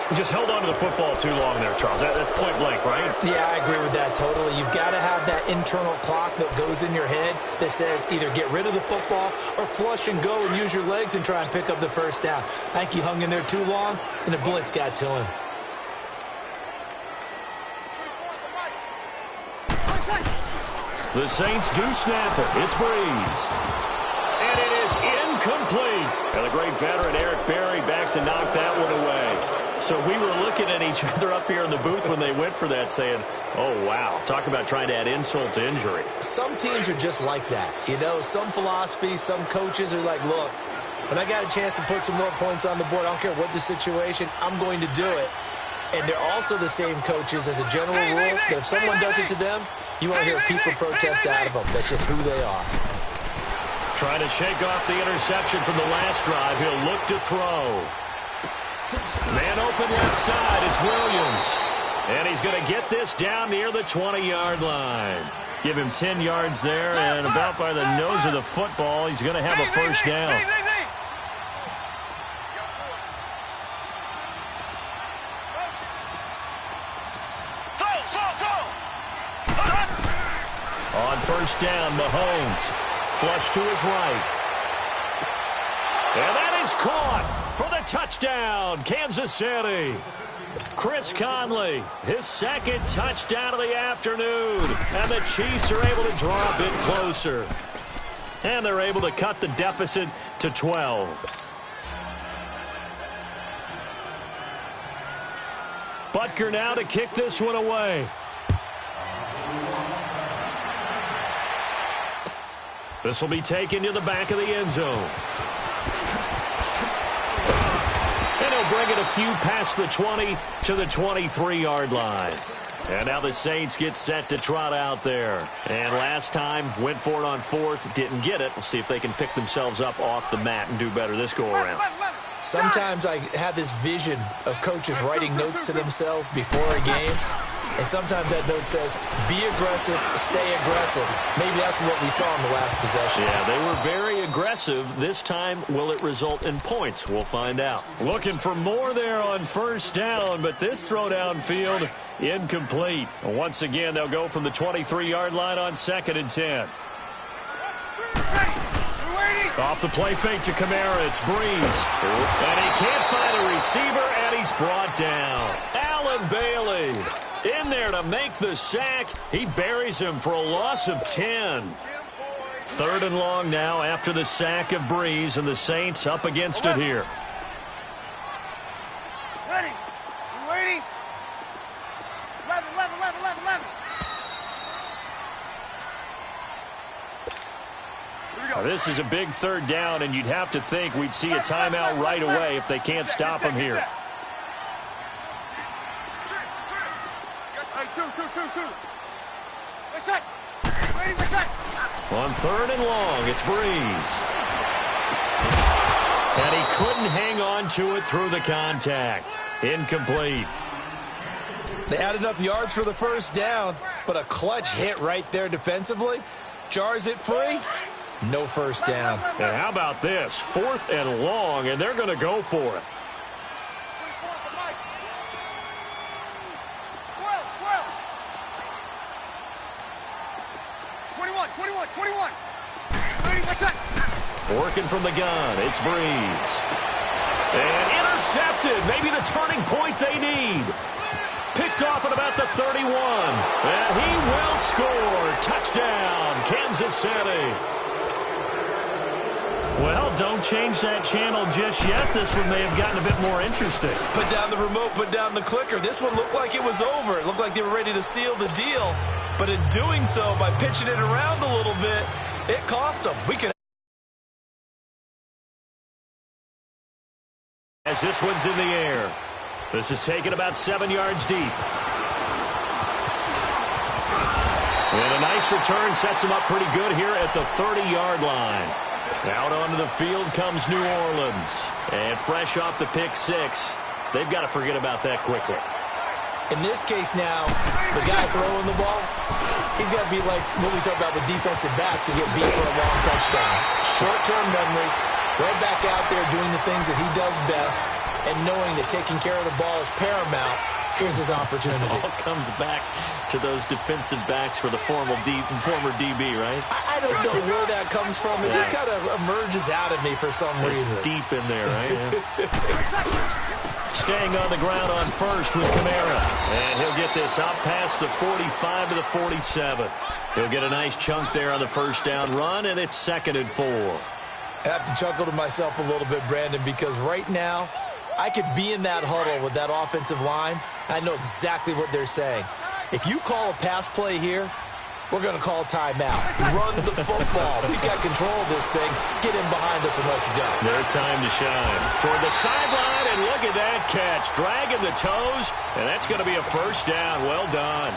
He just held on to the football too long there, Charles. That's point blank, right? Yeah, I agree with that totally. You've got to have that internal clock that goes in your head that says either get rid of the football or flush and go and use your legs and try and pick up the first down. I think he hung in there too long, and the blitz got to him. The Saints do snap it. It's Breeze. And it is incomplete. And the great veteran Eric Berry back to knock that one away. So we were looking at each other up here in the booth when they went for that saying, oh, wow, talk about trying to add insult to injury. Some teams are just like that. You know, some philosophies, some coaches are like, look, when I got a chance to put some more points on the board, I don't care what the situation, I'm going to do it. And they're also the same coaches as a general rule that if someone does it to them, you won't hear people protest out of them. That's just who they are. Trying to shake off the interception from the last drive. He'll look to throw. Man open left side. It's Williams. And he's going to get this down near the 20-yard line. Give him 10 yards there, and about by the nose of the football, he's going to have a first down. On first down, Mahomes. Flush to his right. And that is caught for the touchdown, Kansas City. Chris Conley, his second touchdown of the afternoon. And the Chiefs are able to draw a bit closer. And they're able to cut the deficit to 12. Butker now to kick this one away. This will be taken to the back of the end zone. And he'll bring it a few past the 20 to the 23-yard line. And now the Saints get set to trot out there. And last time, went for it on fourth, didn't get it. We'll see if they can pick themselves up off the mat and do better this go-around. Sometimes I have this vision of coaches writing notes to themselves before a game. And sometimes that note says, be aggressive, stay aggressive. Maybe that's what we saw in the last possession. Yeah, they were very aggressive. This time, will it result in points? We'll find out. Looking for more there on first down, but this throw downfield, incomplete. Once again, they'll go from the 23-yard line on 2nd and 10. Off the play fake to Kamara, it's Breeze. And he can't find a receiver, and he's brought down. Allen Bailey in there to make the sack. He buries him for a loss of 10. 3rd and long now after the sack of Breeze, and the Saints up against it here. Ready. You waiting? 11. Now, this is a big 3rd down, and you'd have to think we'd see a timeout right away if they can't stop him here. On 3rd and long, it's Breeze. And he couldn't hang on to it through the contact. Incomplete. They had enough yards for the first down, but a clutch hit right there defensively. Jars it free. No first down. And how about this? 4th and long, and they're going to go for it. 21. Ready, what's that? Working from the gun, it's Breeze. And intercepted. Maybe the turning point they need. Picked off at about the 31. And he will score. Touchdown, Kansas City. Well, don't change that channel just yet. This one may have gotten a bit more interesting. Put down the remote, put down the clicker. This one looked like it was over. It looked like they were ready to seal the deal. But in doing so, by pitching it around a little bit, it cost them. As this one's in the air. This is taken about 7 yards deep. And a nice return sets him up pretty good here at the 30-yard line. Out onto the field comes New Orleans. And fresh off the pick six, they've got to forget about that quickly. In this case now, the guy throwing the ball, he's got to be like what we talk about with defensive backs who get beat for a long touchdown. Short-term memory, right back out there doing the things that he does best, and knowing that taking care of the ball is paramount. Here's his opportunity. It all comes back to those defensive backs for the former DB, right? I don't know where that comes from. It just kind of emerges out of me for some reason. It's deep in there, right? Staying on the ground on first with Kamara. And he'll get this out past the 45 to the 47. He'll get a nice chunk there on the first down run, and it's 2nd and 4. I have to chuckle to myself a little bit, Brandon, because right now I could be in that huddle with that offensive line. I know exactly what they're saying. If you call a pass play here, we're going to call timeout. Run the football. We got control of this thing. Get in behind us and let's go. Their time to shine. Toward the sideline, and look at that catch. Dragging the toes, and that's going to be a first down. Well done.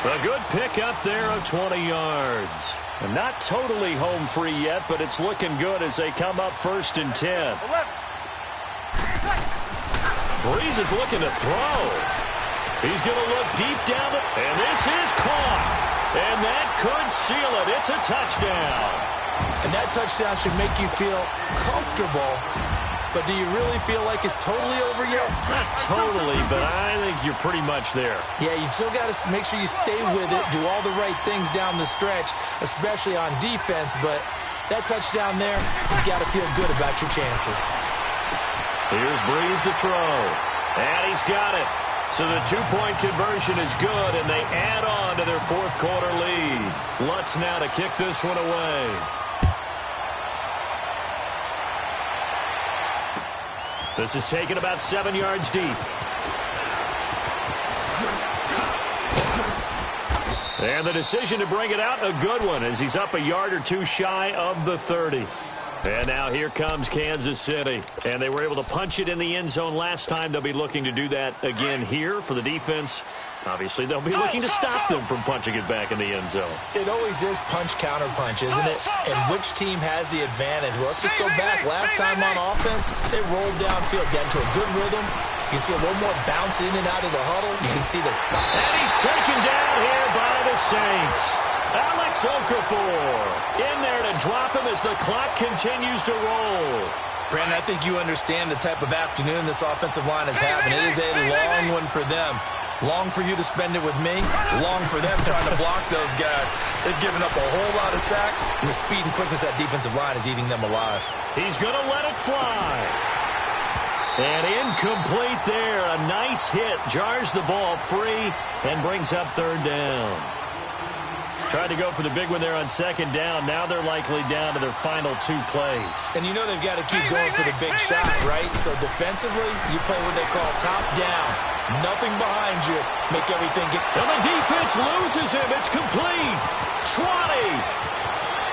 A good pick up there of 20 yards. And not totally home free yet, but it's looking good as they come up 1st and 10. Breeze is looking to throw. He's going to look deep down, and this is caught. And that could seal it. It's a touchdown. And that touchdown should make you feel comfortable. But do you really feel like it's totally over yet? Not totally, but I think you're pretty much there. Yeah, you've still got to make sure you stay with it, do all the right things down the stretch, especially on defense. But that touchdown there, you got to feel good about your chances. Here's Breeze to throw. And he's got it. So the two-point conversion is good, and they add on to their fourth-quarter lead. Lutz now to kick this one away. This is taken about 7 yards deep. And the decision to bring it out, a good one, as he's up a yard or two shy of the 30. And now here comes Kansas City. And they were able to punch it in the end zone last time. They'll be looking to do that again here for the defense. Obviously, they'll be looking to stop them from punching it back in the end zone. It always is punch-counter-punch, isn't it? And which team has the advantage? Well, let's just go back. Last time on offense, they rolled downfield, got into a good rhythm. You can see a little more bounce in and out of the huddle. You can see the side. And he's taken down here by the Saints. Alex Okafor in there to drop him as the clock continues to roll. Brandon, I think you understand the type of afternoon this offensive line is having. It is a long one for them. Long for you to spend it with me. Long for them trying to block those guys. They've given up a whole lot of sacks, and the speed and quickness of that defensive line is eating them alive. He's going to let it fly. And incomplete there. A nice hit. Jars the ball free and brings up third down. Tried to go for the big one there on second down. Now they're likely down to their final 2 plays. And you know they've got to keep going for the big shot, right? So defensively, you play what they call top down. Nothing behind you. Make everything get... And the defense loses him. It's complete. 20.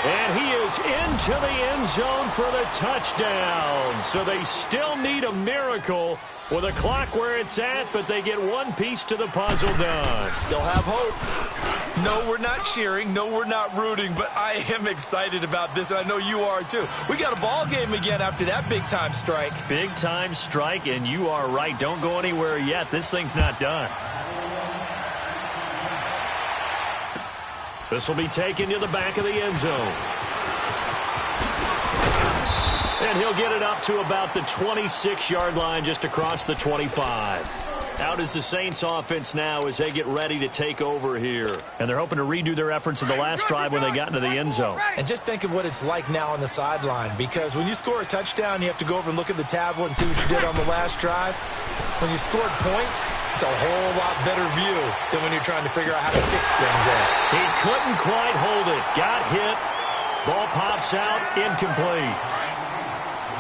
And he is into the end zone for the touchdown. So they still need a miracle with a clock where it's at, but they get one piece to the puzzle done. Still have hope. No, we're not cheering. No, we're not rooting, but I am excited about this, and I know you are too. We got a ball game again after that big-time strike. Big-time strike, and you are right. Don't go anywhere yet. This thing's not done. This will be taken to the back of the end zone. And he'll get it up to about the 26-yard line, just across the 25. Out is the Saints offense now as they get ready to take over here. And they're hoping to redo their efforts in the last drive when they got into the end zone. And just think of what it's like now on the sideline, because when you score a touchdown, you have to go over and look at the tablet and see what you did on the last drive. When you scored points, it's a whole lot better view than when you're trying to figure out how to fix things there. He couldn't quite hold it. Got hit. Ball pops out. Incomplete.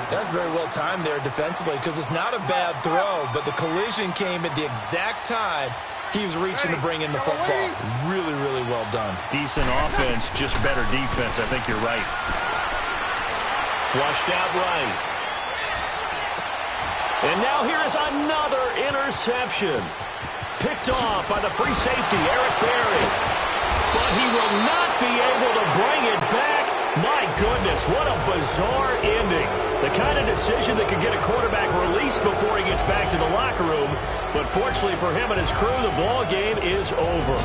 That's very well timed there defensively, because it's not a bad throw, but the collision came at the exact time he was reaching to bring in the football. Really, really well done. Decent offense, just better defense. I think you're right. Flushed out right. And now here is another interception. Picked off by the free safety, Eric Berry. But he will not be able to bring it back. My goodness, what a bizarre ending. The kind of decision that could get a quarterback released before he gets back to the locker room. But fortunately for him and his crew, the ball game is over.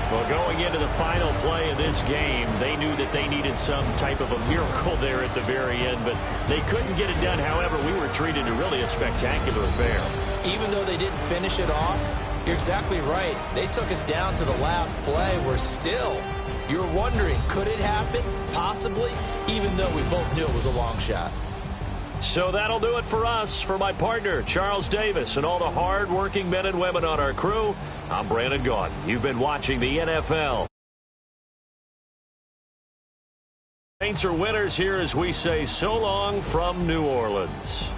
Well, going into the final play of this game, they knew that they needed some type of a miracle there at the very end, but they couldn't get it done. However, we were treated to really a spectacular affair. Even though they didn't finish it off, you're exactly right. They took us down to the last play. We're still... You're wondering, could it happen? Possibly, even though we both knew it was a long shot. So that'll do it for us. For my partner, Charles Davis, and all the hard-working men and women on our crew, I'm Brandon Gaudin. You've been watching the NFL. Saints are winners here as we say so long from New Orleans.